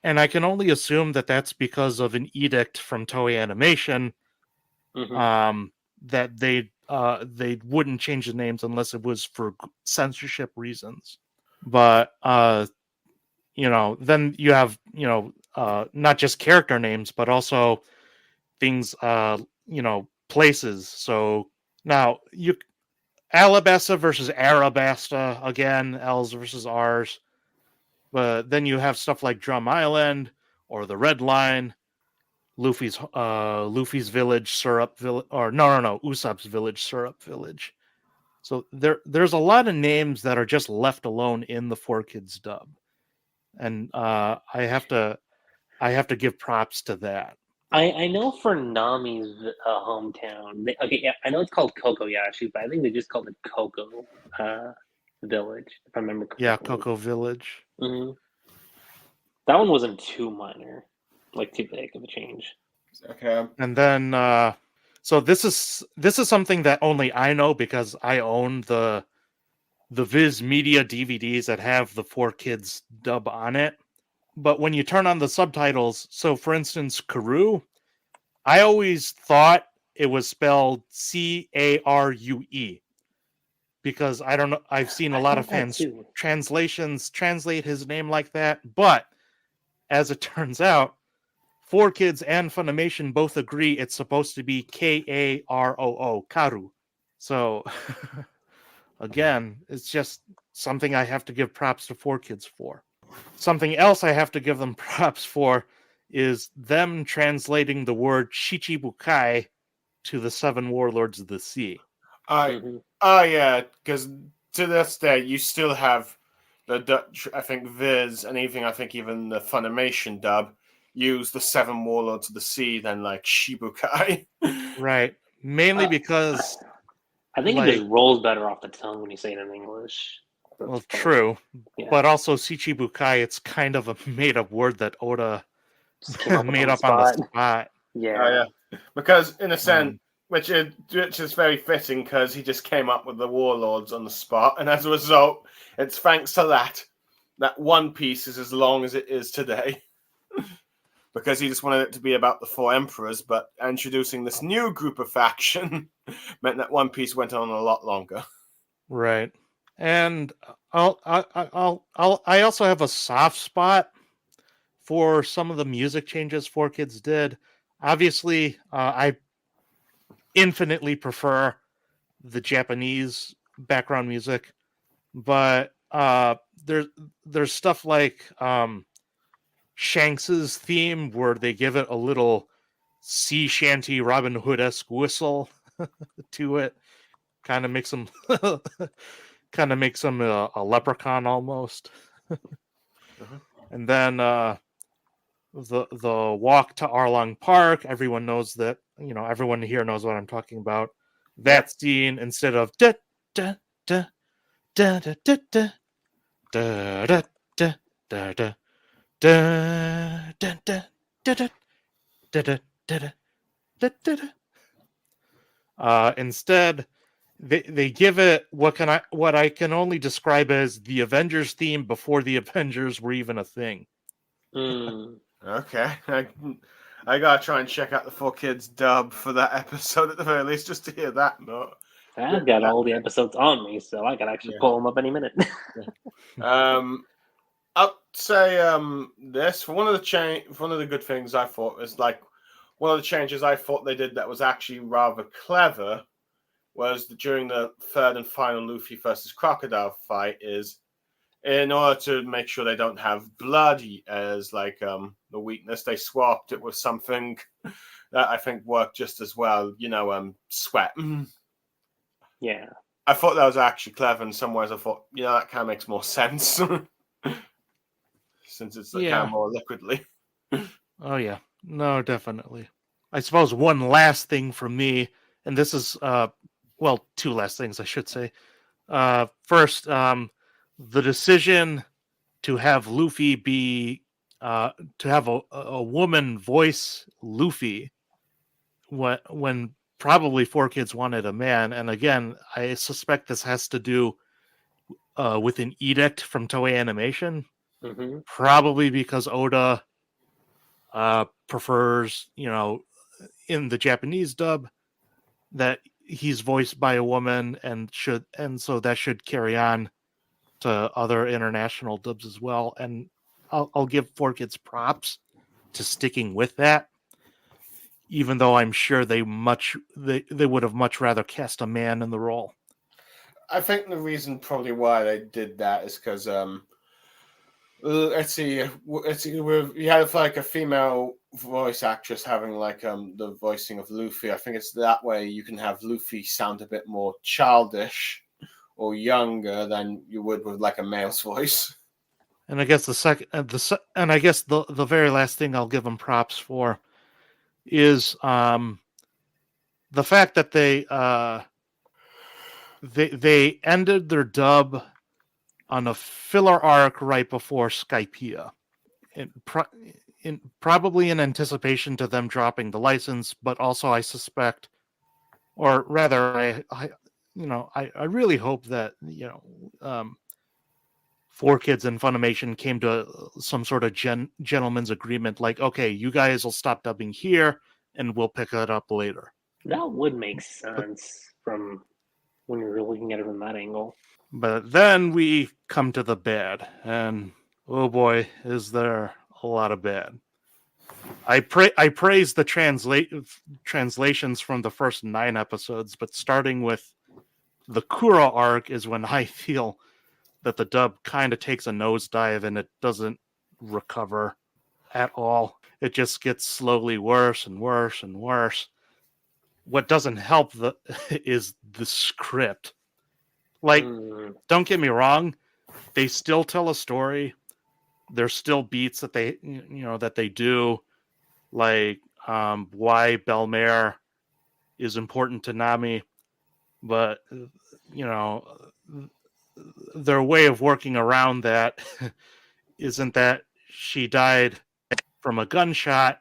And I can only assume that that's because of an edict from Toei Animation, Mm-hmm. that they wouldn't change the names unless it was for censorship reasons. But then you have, not just character names, but also things, places. So now Alabasta versus Arabasta, again, L's versus R's. But then you have stuff like Drum Island or the Red Line, Luffy's village, Syrup Village, or no, Usopp's village, Syrup Village. So there's a lot of names that are just left alone in the Four Kids dub, and I have to give props to that. I know for Nami's hometown. I know it's called Kokoyashi, but I think they just called it Coco Village, if I remember correctly. Yeah, Coco Village. Mm-hmm. That one wasn't too minor, like too big of a change. Okay. And then, so this is something that only I know because I own the Viz Media DVDs that have the Four Kids dub on it. But when you turn on the subtitles, so for instance, Karoo, I always thought it was spelled Carue because I don't know. I've seen a lot of fans translate his name like that, but as it turns out, Four Kids and Funimation both agree it's supposed to be Karoo, Karu. So again, it's just something I have to give props to Four Kids for. Something else I have to give them props for is them translating the word Shichibukai to the Seven Warlords of the Sea. Yeah, because to this day you still have the Dutch, I think Viz, and even the Funimation dub use the Seven Warlords of the Sea than like Shibukai. Right. Mainly because I think it just rolls better off the tongue when you say it in English. Well, true. Yeah. But also Shichibukai, it's kind of a made-up word that Oda made up on the spot. Yeah. Because in a sense, which is very fitting because he just came up with the warlords on the spot, and as a result, it's thanks to that One Piece is as long as it is today. because he just wanted it to be about the 4 emperors, but introducing this new group of faction meant that One Piece went on a lot longer. Right. And I also have a soft spot for some of the music changes 4Kids did. Obviously, I infinitely prefer the Japanese background music, but there's stuff like Shanks's theme where they give it a little sea shanty Robin Hood-esque whistle to it. Kind of makes him a leprechaun almost. And then the walk to Arlong Park, everyone knows that, everyone here knows what I'm talking about. That scene, instead of da da da da da da da da da da da da da da da da da da da. Instead, they give it what I can only describe as the Avengers theme before the Avengers were even a thing. Okay, I gotta try and check out the 4Kids dub for that episode at the very least, just to hear that note. I've got all the episodes on me, so I can actually pull them up any minute. I'd say this one of the good things I thought was like one of the changes I thought they did that was actually rather clever was during the third and final Luffy versus Crocodile fight is in order to make sure they don't have blood as like the weakness, they swapped it with something that I think worked just as well. Sweat. Yeah, I thought that was actually clever. In some ways, I thought that kind of makes more sense since it's kind of more liquidly. Oh yeah, no, definitely. I suppose one last thing from me, and this is two last things I should say. First, the decision to have Luffy be to have a woman voice Luffy when probably 4Kids wanted a man, and again, I suspect this has to do with an edict from Toei Animation, probably because Oda prefers, in the Japanese dub that he's voiced by a woman, and so that should carry on to other international dubs as well. And I'll give 4Kids props to sticking with that, even though I'm sure they would have much rather cast a man in the role. I think the reason probably why they did that is because let's see, you had like a female voice actress having like the voicing of Luffy. I think it's that way you can have Luffy sound a bit more childish or younger than you would with like a male's voice. And I guess the very last thing I'll give them props for is the fact that they ended their dub on a filler arc right before Skypiea, probably in anticipation to them dropping the license, but also I suspect, or rather, I really hope that 4Kids and Funimation came to some sort of gentleman's agreement, like, okay, you guys will stop dubbing here, and we'll pick it up later. That would make sense from when you're looking at it from that angle. But then we come to the bad, and oh boy, is there a lot of bad. I praise the translations from the first 9 episodes, but starting with the Kuro arc is when I feel that the dub kind of takes a nosedive and it doesn't recover at all. It just gets slowly worse and worse and worse. What doesn't help is the script. Like, don't get me wrong, they still tell a story. There's still beats that they do, like why Belmare is important to Nami, but their way of working around that isn't that she died from a gunshot.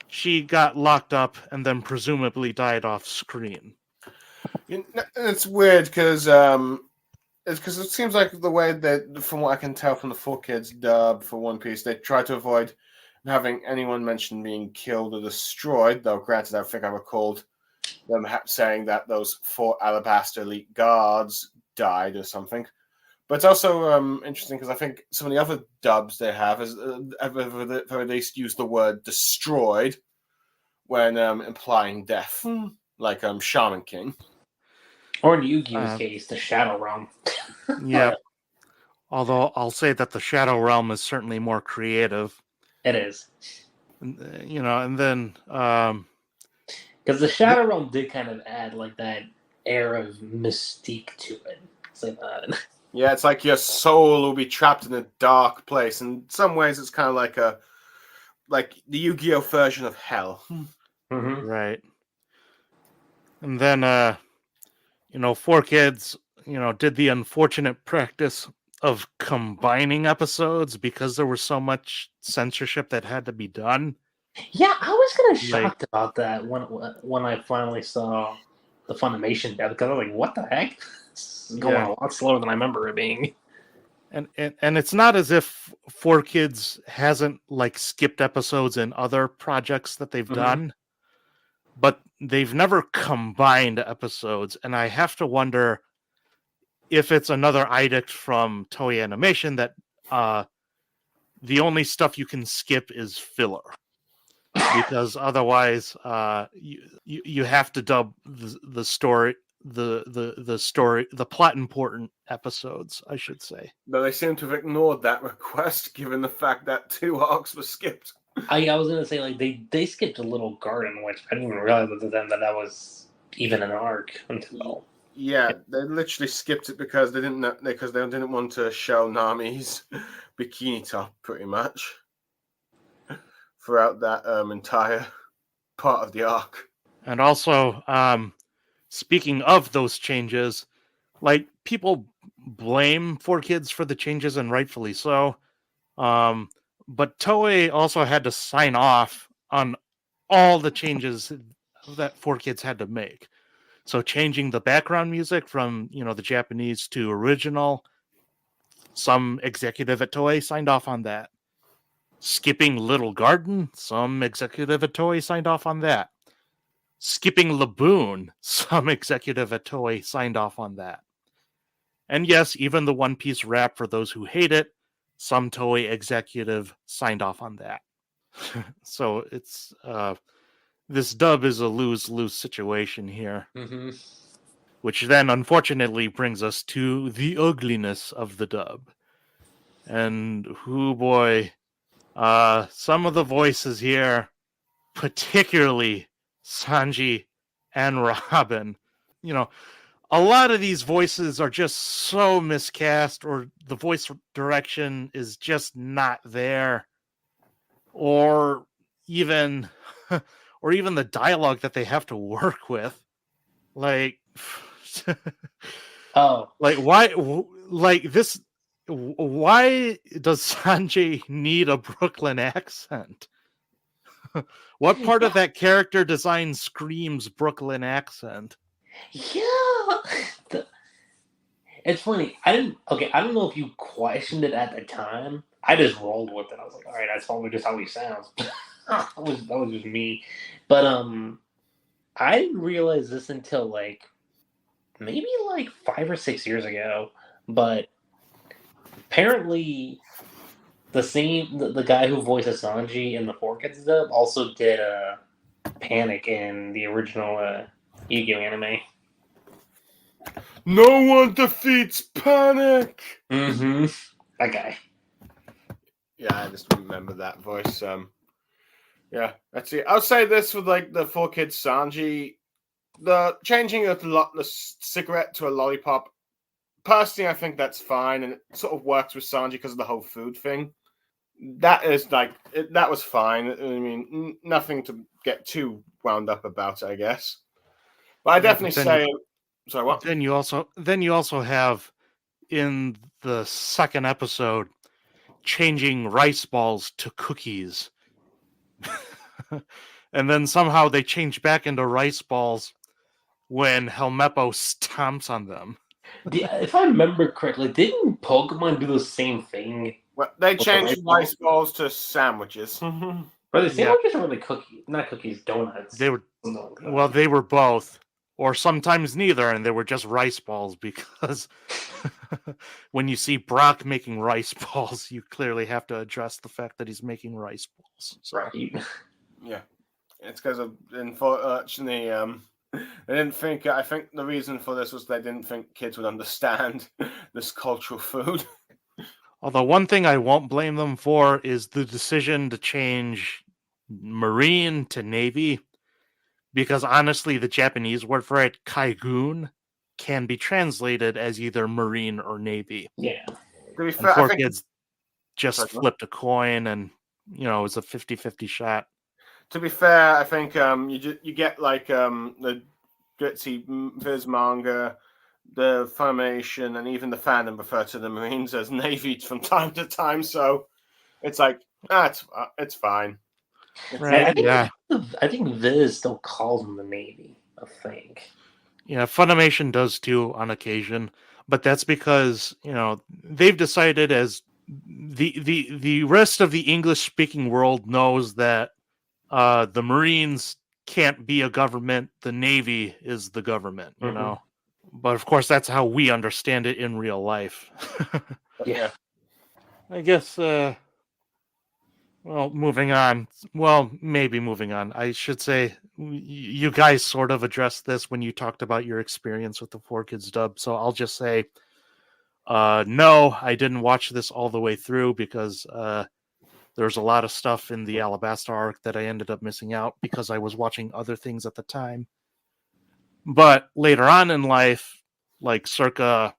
She got locked up and then presumably died off screen. It's weird because it seems like the way that, from what I can tell from the 4Kids dub for One Piece, they try to avoid having anyone mention being killed or destroyed, though granted, I think I recalled them saying that those 4 Alabaster Elite guards died or something. But it's also interesting because I think some of the other dubs they have have at the very least used the word destroyed when implying death, like Shaman King. Or in Yu-Gi-Oh's case, the Shadow Realm. Yeah. Although I'll say that the Shadow Realm is certainly more creative. It is. You know, and then... because the Shadow Realm did kind of add like that air of mystique to it. So, yeah, it's like your soul will be trapped in a dark place. In some ways, it's kind of like the Yu-Gi-Oh version of hell. Mm-hmm. Right. And then, 4Kids, did the unfortunate practice of combining episodes because there was so much censorship that had to be done. Yeah, I was kind of shocked about that when I finally saw the Funimation dub, because I was like, what the heck? This is going a lot slower than I remember it being. And it's not as if 4Kids hasn't skipped episodes in other projects that they've done, but they've never combined episodes, and I have to wonder if it's another edict from Toei Animation that the only stuff you can skip is filler, because otherwise you have to dub the story, the plot important episodes, I should say. But they seem to have ignored that request, given the fact that 2 arcs were skipped. I was gonna say they skipped a Little Garden, which I didn't even realize that was even an arc until. Yeah, they literally skipped it because they didn't want to show Nami's bikini top pretty much throughout that entire part of the arc. And also, speaking of those changes, people blame 4Kids for the changes, and rightfully so. But Toei also had to sign off on all the changes that 4Kids had to make. So changing the background music from, the Japanese to original, some executive at Toei signed off on that. Skipping Little Garden, some executive at Toei signed off on that. Skipping Laboon, some executive at Toei signed off on that. And yes, even the One Piece rap, for those who hate it, some Toei executive signed off on that. So it's this dub is a lose-lose situation here. Mm-hmm. Which then unfortunately brings us to the ugliness of the dub. And boy, some of the voices here, particularly Sanji and Robin, a lot of these voices are just so miscast, or the voice direction is just not there, or even the dialogue that they have to work with, why does Sanjay need a Brooklyn accent? What part of that character design screams Brooklyn accent? Yeah, it's funny. I don't know if you questioned it at the time. I just rolled with it. I was like, all right, that's probably just how he sounds. that was just me. But I didn't realize this until maybe 5 or 6 years ago. But apparently, the guy who voices Sanji in the 4Kids dub also did Panic in the original Yu-Gi-Oh anime. No one defeats Panic! Mm-hmm. That guy. Yeah, I just remember that voice. Yeah, let's see. I'll say this with the 4Kids Sanji. The changing of the cigarette to a lollipop, personally, I think that's fine, and it sort of works with Sanji because of the whole food thing. That is that was fine. I mean, nothing to get too wound up about, I guess. But I definitely say, sorry, what? Then you also have in the second episode changing rice balls to cookies, and then somehow they change back into rice balls when Helmeppo stomps on them. If I remember correctly, didn't Pokemon do the same thing Well, they the changed rice rice balls to sandwiches. But the sandwiches are really cookies, not cookies, donuts. They were Something like that. well, they were both, or sometimes neither, and they were just rice balls because when you see Brock making rice balls, you clearly have to address the fact that he's making rice balls. So. Right. Yeah, it's because of unfortunately, they didn't think. I think the reason for this was they didn't think kids would understand this cultural food. Although one thing I won't blame them for is the decision to change Marine to Navy, because honestly, the Japanese word for it, Kaigun, can be translated as either Marine or Navy. Yeah. To be And fair, I poor think kids just flipped a coin, and it was a 50-50 shot. To be fair, I think you get like the Gritzy Viz manga, the Funimation, and even the fandom refer to the Marines as Navy from time to time. So it's like it's fine. Right? I think Viz still calls them the Navy. I think. Yeah, Funimation does too on occasion, but that's because they've decided, as the rest of the English speaking world knows, that the Marines can't be a government, the Navy is the government, But of course, that's how we understand it in real life. Yeah. I guess, moving on. Well, maybe moving on. I should say, you guys sort of addressed this when you talked about your experience with the 4Kids dub, so I'll just say, no, I didn't watch this all the way through because there's a lot of stuff in the Alabasta arc that I ended up missing out because I was watching other things at the time. But later on in life, like circa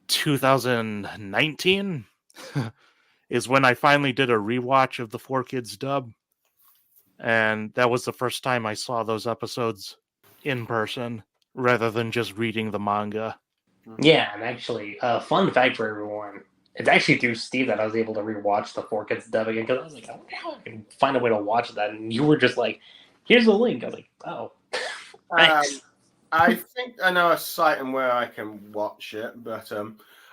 2019, is when I finally did a rewatch of the 4Kids dub. And that was the first time I saw those episodes in person rather than just reading the manga. Yeah, and actually, fun fact for everyone. It's actually through Steve that I was able to rewatch the 4Kids dub again, because I was like, I wonder how I can find a way to watch that. And you were just like, here's the link. I was like, oh, thanks. I think I know a site and where I can watch it, but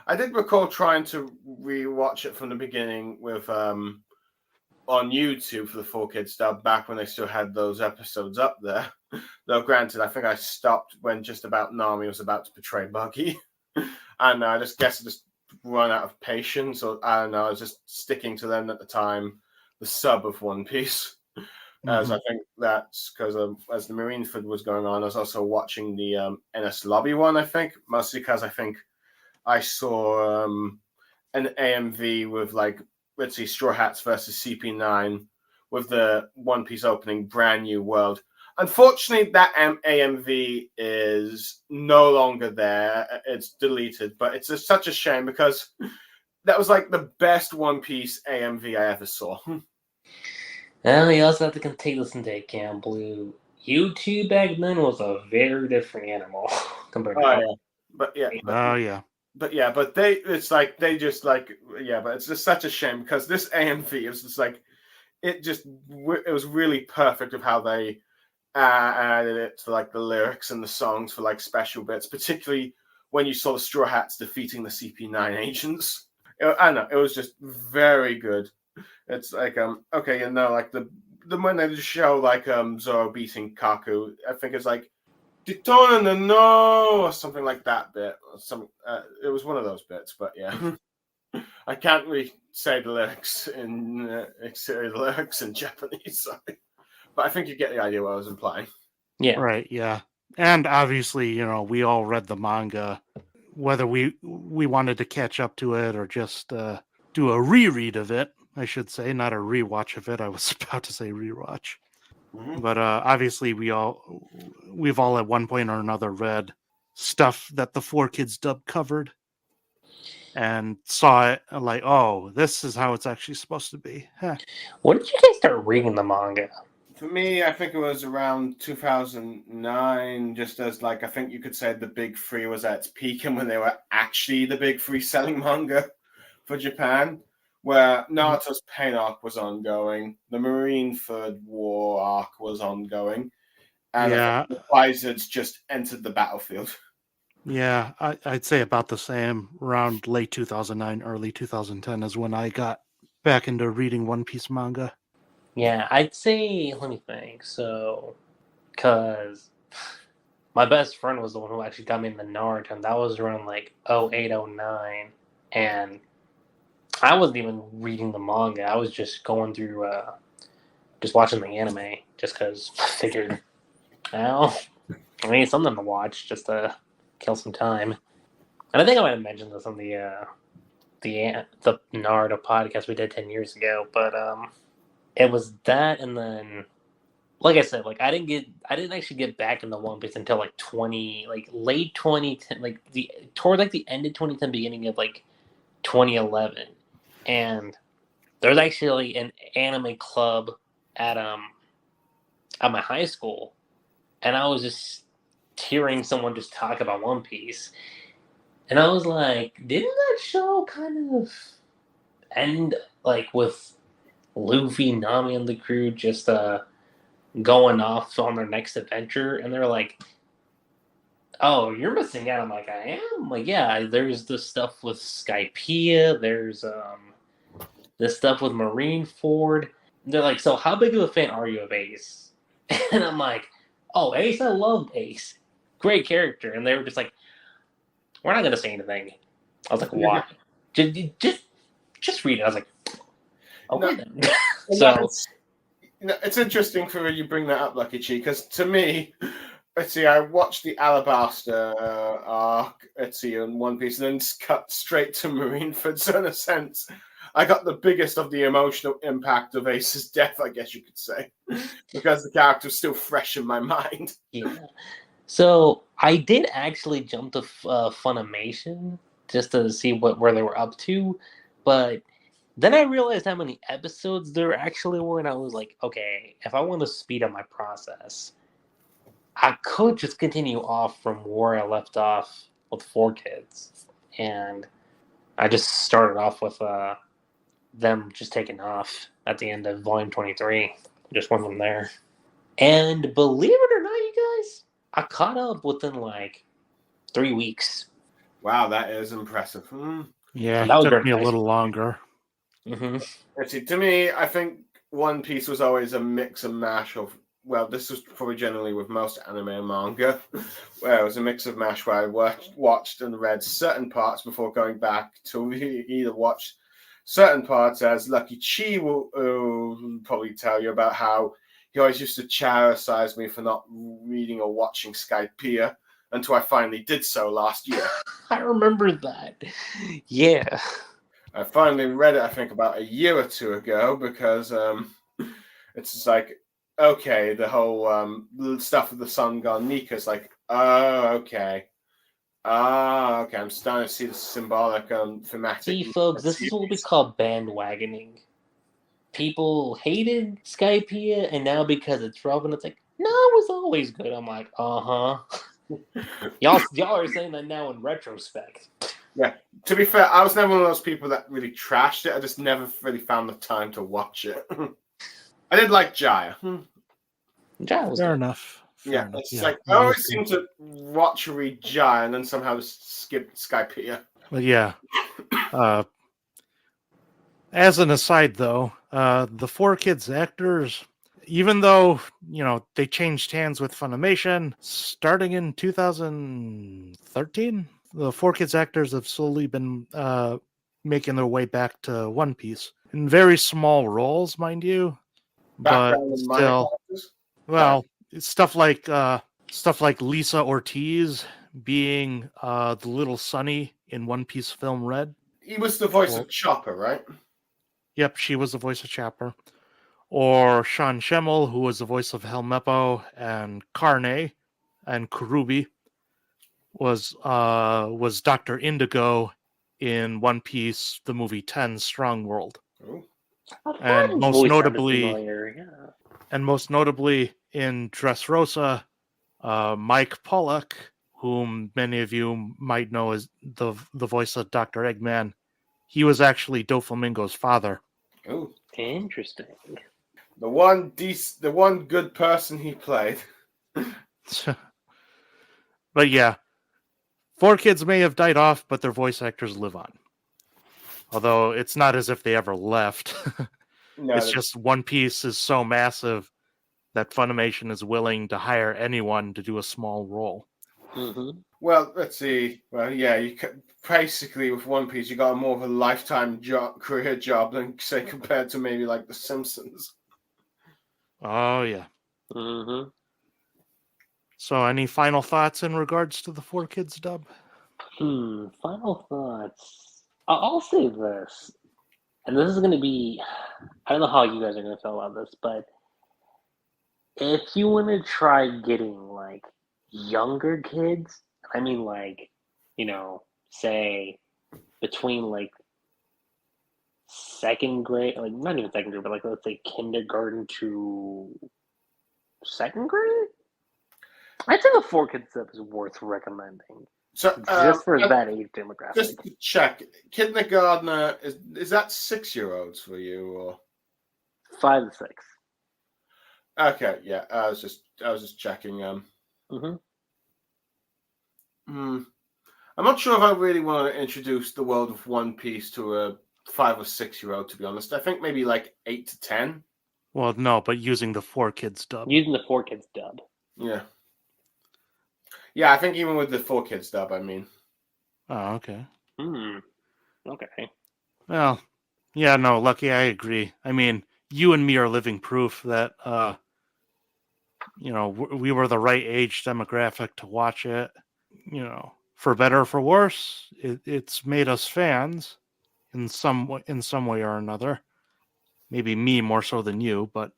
I did recall trying to rewatch it from the beginning with on YouTube for the 4Kids dub back when they still had those episodes up there. Though granted, I think I stopped when just about Nami was about to betray Buggy. And I just guess I just run out of patience, or I don't know, I was just sticking to them at the time, the sub of One Piece. As I think that's because as the Marineford was going on, I was also watching the NS Lobby one, I think, mostly because I think I saw an AMV with like, let's see, Straw Hats versus CP9 with the One Piece opening Brand New World. Unfortunately, that AMV is no longer there. It's deleted, but it's such a shame because that was like the best One Piece AMV I ever saw. And you also have to take this into account, Blue. YouTube back then was a very different animal compared to But yeah. But it's just such a shame because this AMV is just like, it was really perfect of how they added it to like the lyrics and the songs for like special bits, particularly when you saw the Straw Hats defeating the CP9 agents. I know, it was just very good. It's like like the when they just show like Zoro beating Kaku, I think it's like Detona no or something like that bit. It was one of those bits, but yeah. I can't really say the lyrics in Japanese, sorry. But I think you get the idea what I was implying. Yeah. Right, yeah. And obviously, we all read the manga, whether we wanted to catch up to it or just do a reread of it, I should say, not a rewatch of it. I was about to say rewatch. But obviously we've all at one point or another read stuff that the 4Kids dub covered and saw it like, oh, this is how it's actually supposed to be. Huh. When did you guys start reading the manga? For me, I think it was around 2009, just as like, I think you could say the Big Three was at its peak and when they were actually the Big Three selling manga for Japan, where Naruto's Pain arc was ongoing, the Marineford War arc was ongoing, and the Wizards just entered the battlefield. Yeah, I'd say about the same. Around late 2009, early 2010 is when I got back into reading One Piece manga. Yeah, I'd say, let me think. So, because my best friend was the one who actually got me in the Naruto, and that was around like 08, 09. And I wasn't even reading the manga. I was just going through, just watching the anime, just because I figured, well, I need something to watch just to kill some time. And I think I might have mentioned this on the Naruto podcast we did 10 years ago, but it was that, and then like I said, like I didn't actually get back into One Piece until like late 2010, like toward like the end of 2010, beginning of like 2011, and there's actually an anime club at at my high school, and I was just hearing someone just talk about One Piece, and I was like, didn't that show kind of end like with Luffy, Nami, and the crew just going off on their next adventure? And they're like, oh, you're missing out. I'm like, I am? I'm like, yeah, there's this stuff with Skypiea, there's this stuff with Marineford. They're like, so how big of a fan are you of Ace? And I'm like, oh, Ace, I love Ace. Great character. And they were just like, we're not gonna say anything. I was like, why? Just read it. I was like, okay then. So it's interesting for you bring that up, Lucky Chi, because to me, let's see, I watched the Alabaster arc, let's see, in One Piece, and then cut straight to Marineford. So in a sense, I got the biggest of the emotional impact of Ace's death, I guess you could say, because the character was still fresh in my mind. yeah. So I did actually jump to Funimation just to see where they were up to, but then I realized how many episodes there actually were, and I was like, okay, if I want to speed up my process, I could just continue off from where I left off with 4Kids, and I just started off with them just taking off at the end of Volume 23. Just went from there. And believe it or not, you guys, I caught up within like 3 weeks. Wow, that is impressive. Yeah, That was it took very me a nice. little longer. Mm-hmm. Let's see, to me, I think One Piece was always a mix and mash of, well, this was probably generally with most anime and manga, where it was a mix of mash where I watched and read certain parts before going back to either watch certain parts, as Lucky Chi will probably tell you about how he always used to chastise me for not reading or watching Skypiea until I finally did so last year. I remember that. Yeah. I finally read it, I think, about a year or two ago, because it's just like, okay, the whole stuff with the Sun God Nika is like, oh, okay. Okay, I'm starting to see the symbolic thematic. See, folks, this is what we call bandwagoning. People hated Skypiea, and now because it's relevant, it's like, no, it was always good. I'm like, uh-huh. y'all are saying that now in retrospect. Yeah, to be fair, I was never one of those people that really trashed it. I just never really found the time to watch it. I did like Jaya. Jaya was Fair good. enough. Yeah, it's like I always seem to watch or read Jaya and then somehow just skip Skypiea. But yeah. As an aside, though, the 4Kids actors, even though, they changed hands with Funimation, starting in 2013, the 4Kids actors have slowly been making their way back to One Piece. In very small roles, mind you. Background But in my still, characters. well, it's stuff like Lisa Ortiz being the little Sunny in One Piece film Red. He was the voice of Chopper, right? Yep, she was the voice of Chopper. Or Sean Schemmel, who was the voice of Helmeppo and Carne, and Kurubi was Dr. Indigo in One Piece, the movie 10 Strong World. Ooh. And most notably yeah. And most notably in Dressrosa, Mike Pollock, whom many of you might know as the voice of Dr. Eggman, he was actually Doflamingo's father. Ooh. Interesting. The one good person he played. But yeah, Four Kids may have died off, but their voice actors live on. Although it's not as if they ever left. No, It's just One Piece is so massive that Funimation is willing to hire anyone to do a small role. Mm-hmm. well, let's see. Well, yeah, basically with One Piece, you got more of a lifetime career job than say compared to maybe like The Simpsons. Oh, yeah. Mm-hmm. So any final thoughts in regards to the Four Kids dub? Final thoughts. I'll say this, and this is going to be. I don't know how you guys are going to feel about this, but if you want to try getting like younger kids, I mean, like, say between like second grade, like not even second grade, but like let's say kindergarten to second grade, I'd say the Four Kids dub is worth recommending. So Just for that age demographic. just to check, kindergartner is that 6-year-olds for you or 5 to 6. okay? Yeah, I was just checking. Mm-hmm. I'm not sure if I really want to introduce the world of One Piece to a 5 or 6-year-old. To be honest, I think maybe like 8 to 10. Well, no, but using the Four Kids dub. Using the Four Kids dub. Yeah. Yeah, I think even with the Four Kids dub, I mean. Oh, okay. Okay. Well, yeah, no, Lucky, I agree. I mean, you and me are living proof that, we were the right age demographic to watch it. For better or for worse, it's made us fans in some way or another. Maybe me more so than you, but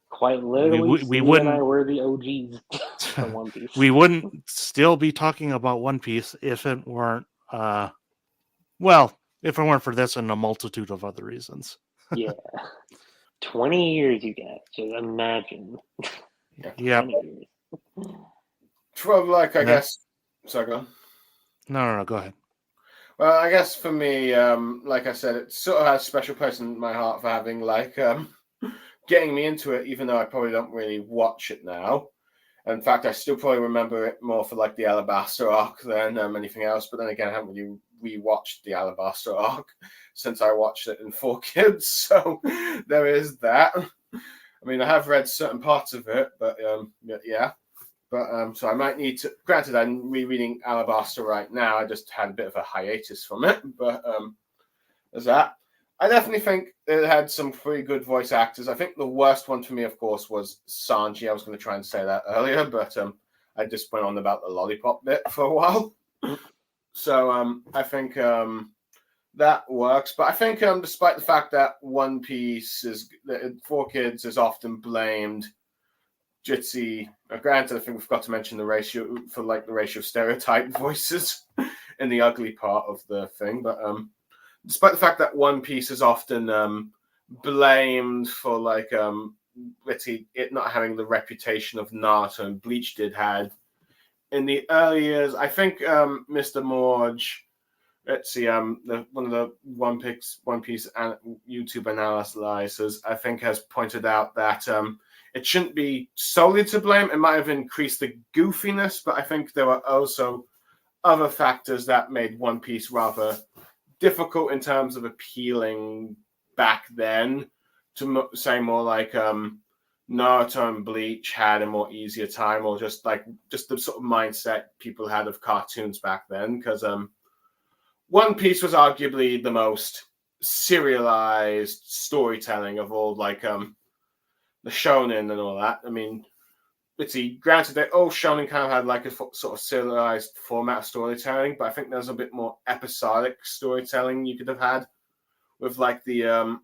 quite literally, we Steve wouldn't. and I were the OGs for One Piece. We wouldn't still be talking about One Piece if it weren't, if it weren't for this and a multitude of other reasons. Yeah. 20 years, you guys. Just imagine. Yeah. 20 years. Well, like, I guess. Sorry, go on. No, go ahead. Well, I guess for me, like I said, it sort of has a special place in my heart for having, like, getting me into it, even though I probably don't really watch it now. In fact, I still probably remember it more for, like, the Alabaster arc than anything else. But then again, I haven't really rewatched the Alabaster arc since I watched it in 4 Kids. So there is that. I mean, I have read certain parts of it, but yeah. But so I might need to. Granted, I'm rereading Alabaster right now. I just had a bit of a hiatus from it, but there's that. I definitely think it had some pretty good voice actors. I think the worst one for me, of course, was Sanji. I was going to try and say that earlier, but I just went on about the lollipop bit for a while. So I think that works. But I think despite the fact that One Piece is 4 Kids is often blamed. Jitsi, granted, I think we forgot to mention the ratio for like the ratio of stereotype voices in the ugly part of the thing. But despite the fact that One Piece is often blamed for like it not having the reputation of Naruto and Bleach had in the early years, I think Mr. Morge, one of the One Piece YouTube analyzers, I think has pointed out that it shouldn't be solely to blame. It might have increased the goofiness, but I think there were also other factors that made One Piece rather difficult in terms of appealing back then. To say more like Naruto and Bleach had a more easier time, or just the sort of mindset people had of cartoons back then. Because One Piece was arguably the most serialized storytelling of all, like the shonen and all that. I mean, granted that all shonen kind of had like a sort of serialized format of storytelling, but I think there's a bit more episodic storytelling you could have had with like the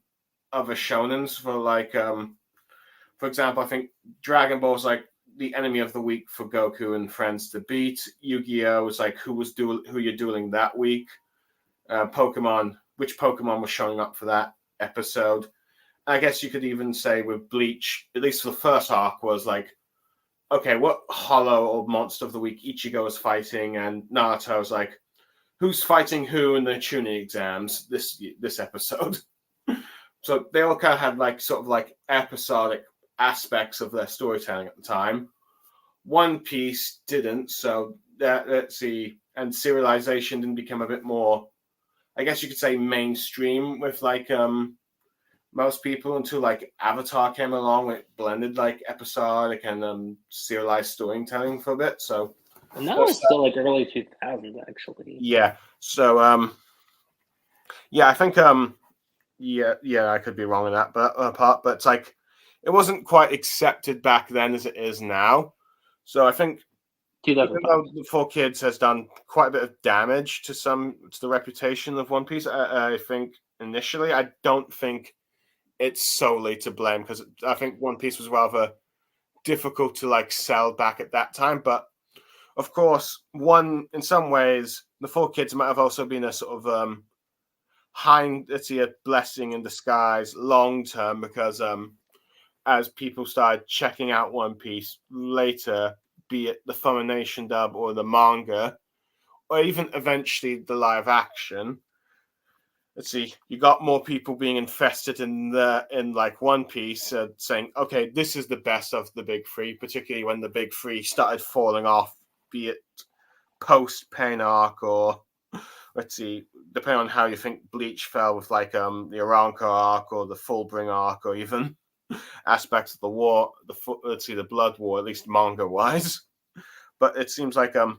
other shonens. For like, for example, I think Dragon Ball is like the enemy of the week for Goku and friends to beat. Yu-Gi-Oh was like who you're dueling that week. Pokemon, which Pokemon was showing up for that episode. I guess you could even say with Bleach, at least for the first arc, was like, okay, what hollow or monster of the week Ichigo is fighting, and Naruto's like, who's fighting who in the tuning exams this episode? So they all kind of had like sort of like episodic aspects of their storytelling at the time. One Piece didn't, so let's see, and serialization didn't become a bit more, I guess you could say, mainstream with like most people until like Avatar came along. It blended like episodic and serialized storytelling for a bit. So, and that was still like early 2000s, actually. Yeah. So, yeah, I think, yeah, I could be wrong in that, but it's like it wasn't quite accepted back then as it is now. So I think, even though the 4Kids has done quite a bit of damage to the reputation of One Piece, I think initially, I don't think it's solely to blame, because I think One Piece was rather difficult to like sell back at that time. But of course, in some ways, the 4Kids might have also been a sort of a blessing in disguise long term, because as people started checking out One Piece later, be it the Funimation dub or the manga, or even eventually the live action, you got more people being invested in like One Piece, saying, okay, this is the best of the big three, particularly when the big three started falling off, be it post Pain arc, or depending on how you think Bleach fell with like the Aranka arc or the Fullbring arc, or even aspects of the war, the Blood War, at least manga wise. But it seems like yeah,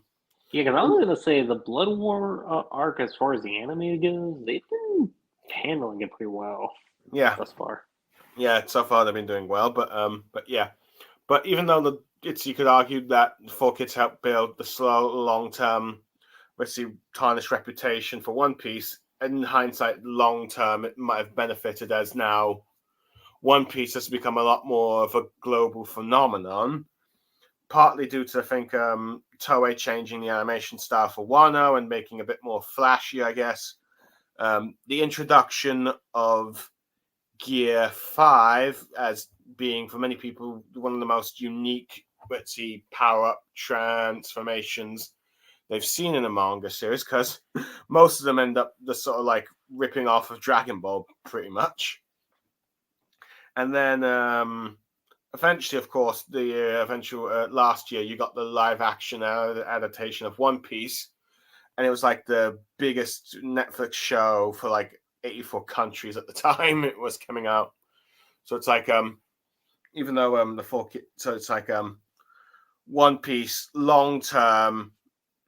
because I was gonna say the Blood War arc, as far as the anime goes, they've been handling it pretty well. Yeah, thus far. Yeah, so far they've been doing well, but yeah, but even though you could argue that the 4Kids helped build the slow, long term, tarnished reputation for One Piece. In hindsight, long term, it might have benefited, as now One Piece has become a lot more of a global phenomenon. Partly due to, I think, Toei changing the animation style for Wano and making a bit more flashy, I guess. The introduction of Gear 5 as being, for many people, one of the most unique, power-up transformations they've seen in a manga series, because most of them end up the sort of like ripping off of Dragon Ball, pretty much. And then eventually, of course, the eventual last year, you got the live action adaptation of One Piece, and it was like the biggest Netflix show for like 84 countries at the time it was coming out. So it's like even though it's like One Piece long term,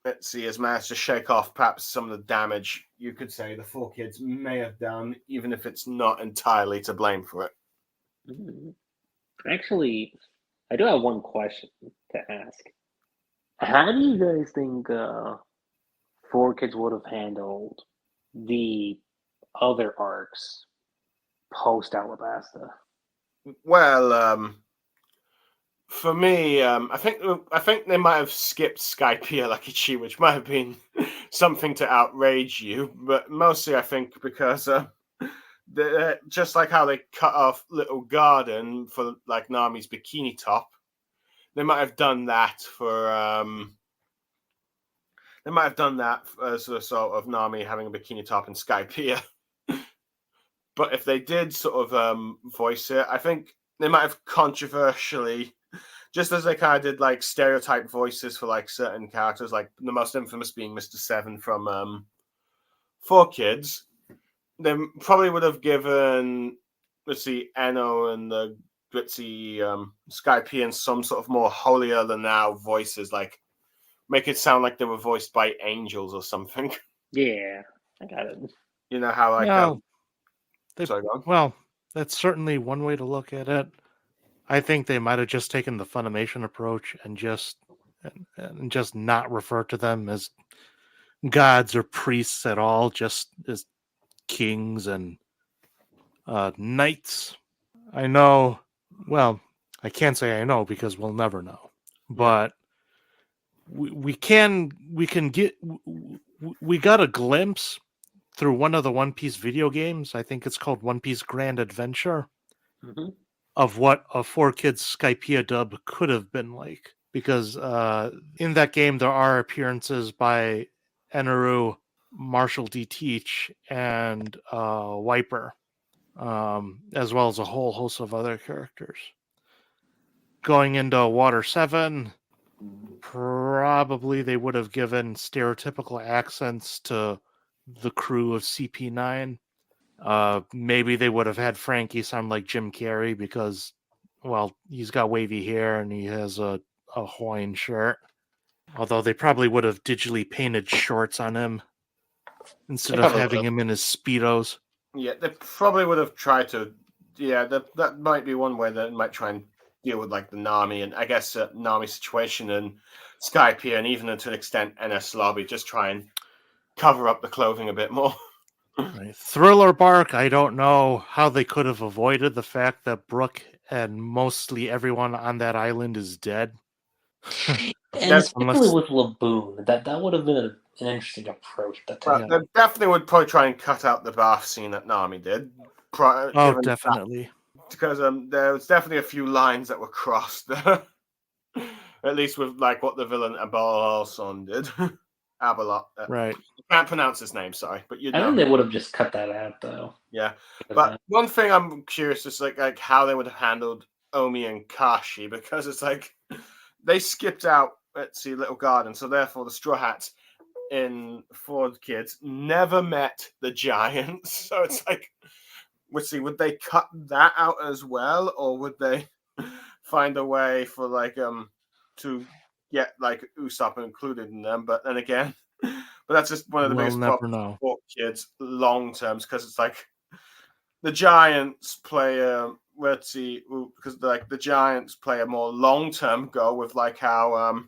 has managed to shake off perhaps some of the damage you could say the 4Kids may have done, even if it's not entirely to blame for it. Actually, I do have one question to ask. How do you guys think 4Kids would have handled the other arcs post Alabasta? Well, for me, I think they might have skipped Skypiea Lucky Chi, which might have been something to outrage you, but mostly I think because just like how they cut off Little Garden for like Nami's bikini top, they might have done that for as a sort of Nami having a bikini top in Skypiea. But if they did sort of voice it, I think they might have controversially, just as they kind of did like stereotype voices for like certain characters, like the most infamous being Mr. Seven from 4Kids, they probably would have given, Eno and the Skypiea some sort of more holier than thou voices, like make it sound like they were voiced by angels or something. Yeah, I got it. You know how like well, that's certainly one way to look at it. I think they might have just taken the Funimation approach and just not refer to them as gods or priests at all, just as kings and knights. I know. Well, I can't say I know because we'll never know. But we got a glimpse through one of the One Piece video games. I think it's called One Piece Grand Adventure. Mm-hmm. Of what a 4Kids Skypiea dub could have been like. Because in that game, there are appearances by Eneru, Marshall D. Teach, and Wiper, as well as a whole host of other characters. Going into Water 7, Probably they would have given stereotypical accents to the crew of CP9. Maybe they would have had Frankie sound like Jim Carrey because, well, he's got wavy hair and he has a Hawaiian shirt. Although they probably would have digitally painted shorts on him instead of having him in his Speedos. Yeah, they probably would have tried to. Yeah, that might be one way that might try and deal with like the Nami and I guess Nami situation and Skype here, and even to an extent NS Lobby, just try and cover up the clothing a bit more. Right. Thriller Bark, I don't know how they could have avoided the fact that Brooke and mostly everyone on that island is dead. And especially with Laboon, that would have been an interesting approach. Well, they definitely would probably try and cut out the bath scene that Nami did. Definitely. Because there was definitely a few lines that were crossed there. At least with like what the villain Abalson did. Abalot. Right. I can't pronounce his name, sorry. But I think they would have just cut that out, though. Yeah. But one thing I'm curious is like how they would have handled Omi and Kashi, because it's like they skipped out, let's see, Little Garden, so therefore the Straw Hats in For the Kids never met the Giants. So it's like, would they cut that out as well, or would they find a way for like to get like Usopp included in them? But then again, but that's just one of the biggest problems for kids long terms, because it's like the Giants play because like the Giants play a more long term goal with like how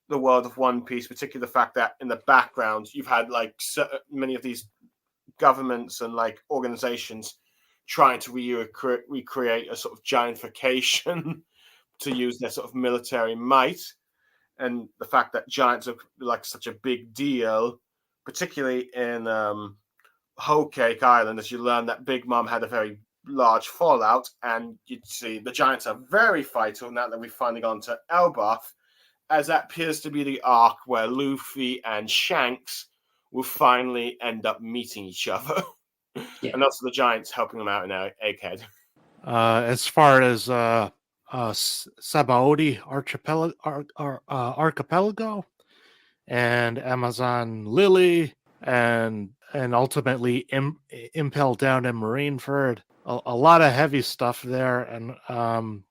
the world of One Piece, particularly the fact that in the background you've had like many of these governments and like organizations trying to recreate a sort of giantification to use their sort of military might, and the fact that giants are like such a big deal, particularly in Whole Cake Island, as you learn that Big Mom had a very large fallout, and you'd see the giants are very fightful now that we've finally gone to Elbaf, as that appears to be the arc where Luffy and Shanks will finally end up meeting each other. Yeah. And also the giants helping them out in Egghead. As far as Sabaody Archipelago and Amazon Lily and ultimately Impel down in Marineford, a lot of heavy stuff there, and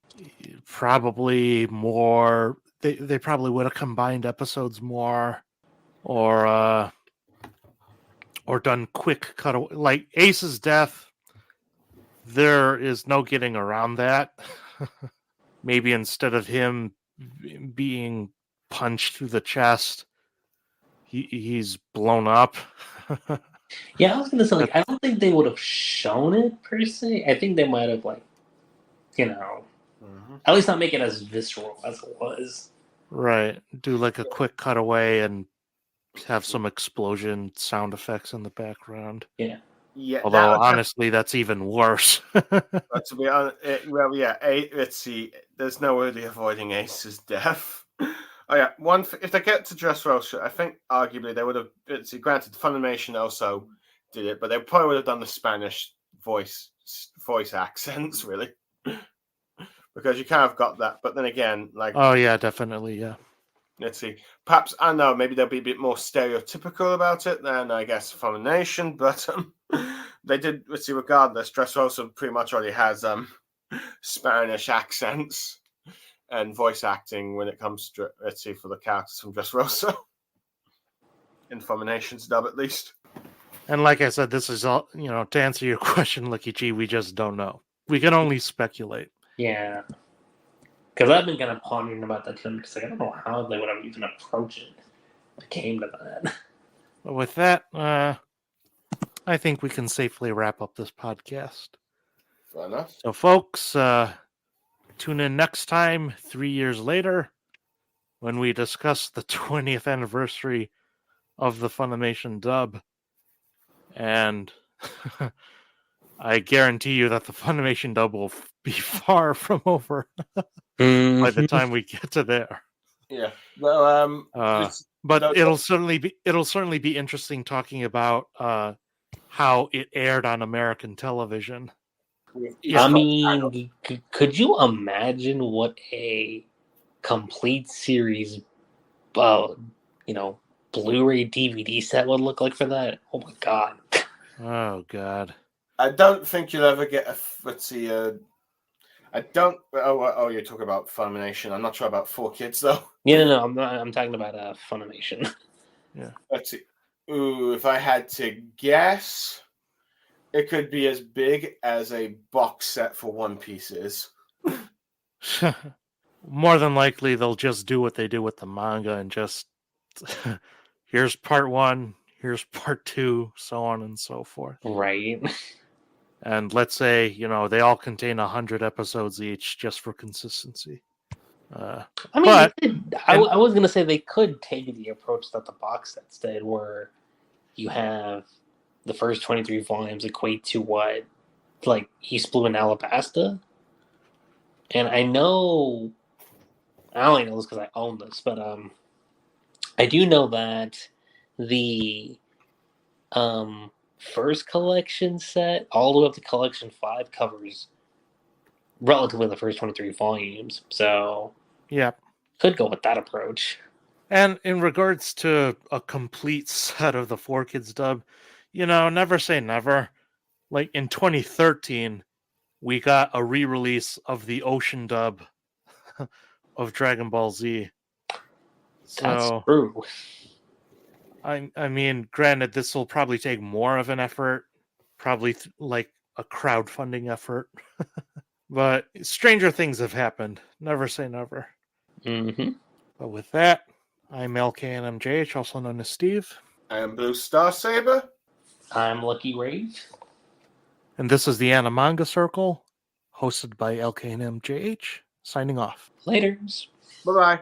probably more. They probably would have combined episodes more, or done quick cut, like Ace's death. There is no getting around that. Maybe instead of him being punched through the chest, he's blown up. Yeah, I was gonna say, like, I don't think they would have shown it per se. I think they might have, like, at least not make it as visceral as it was. Right. Do like a quick cutaway and have some explosion sound effects in the background. Yeah. Yeah. Although honestly, that's even worse. But to be honest, let's see. There's no way avoiding Ace's death. Oh yeah, if they get to Dressrosa, I think arguably they would have. Granted, Funimation also did it, but they probably would have done the Spanish voice accents, really, because you kind of got that. But then again, like, oh yeah, definitely, yeah. Let's see. Perhaps I don't know. Maybe they'll be a bit more stereotypical about it than I guess Funimation, but they did. Let's see. Regardless, Dressrosa pretty much already has Spanish accents and voice acting when it comes to, let's see, for the characters from Dressrosa. In Funnimation's dub, at least. And like I said, this is all, to answer your question, Lucky G, we just don't know. We can only speculate. Yeah. Because I've been kind of pondering about that too, because I don't know how they would have even approached it when it came to that. But with that, I think we can safely wrap up this podcast. Fair enough. So, folks, tune in next time, 3 years later, when we discuss the 20th anniversary of the Funimation dub. And I guarantee you that the Funimation dub will be far from over by the time we get to there. Yeah. Well, but it'll certainly be interesting talking about how it aired on American television. I mean, could you imagine what a complete series, you know, Blu-ray DVD set would look like for that. Oh my god. Oh god. I don't think you'll ever get a. Let's see. I don't. Oh, you're talking about Funimation. I'm not sure about 4Kids though. Yeah, no, I'm talking about Funimation. Yeah. Let's see. Ooh, if I had to guess, it could be as big as a box set for One Piece is. More than likely, they'll just do what they do with the manga and just here's part 1, here's part 2, so on and so forth. Right. And let's say, they all contain 100 episodes each just for consistency. I mean, but- I was going to say they could take the approach that the box sets did, where you have the first 23 volumes equate to what, like, East Blue and Alabasta? And I only know this because I own this, but I do know that the first collection set, all the way up to collection 5, covers relatively the first 23 volumes. So, yeah. could go with that approach. And in regards to a complete set of the 4Kids dub, never say never. Like in 2013, we got a re-release of the Ocean dub of Dragon Ball Z. That's So, true. I mean, granted, this will probably take more of an effort, probably like a crowdfunding effort. But stranger things have happened. Never say never. Mm-hmm. But with that, I'm LKNMJH, also known as Steve. I am Bluestarsaber. I'm Lucky Rave. And this is the Ani-Manga Circle, hosted by LKNMJH, signing off. Laters. Bye bye.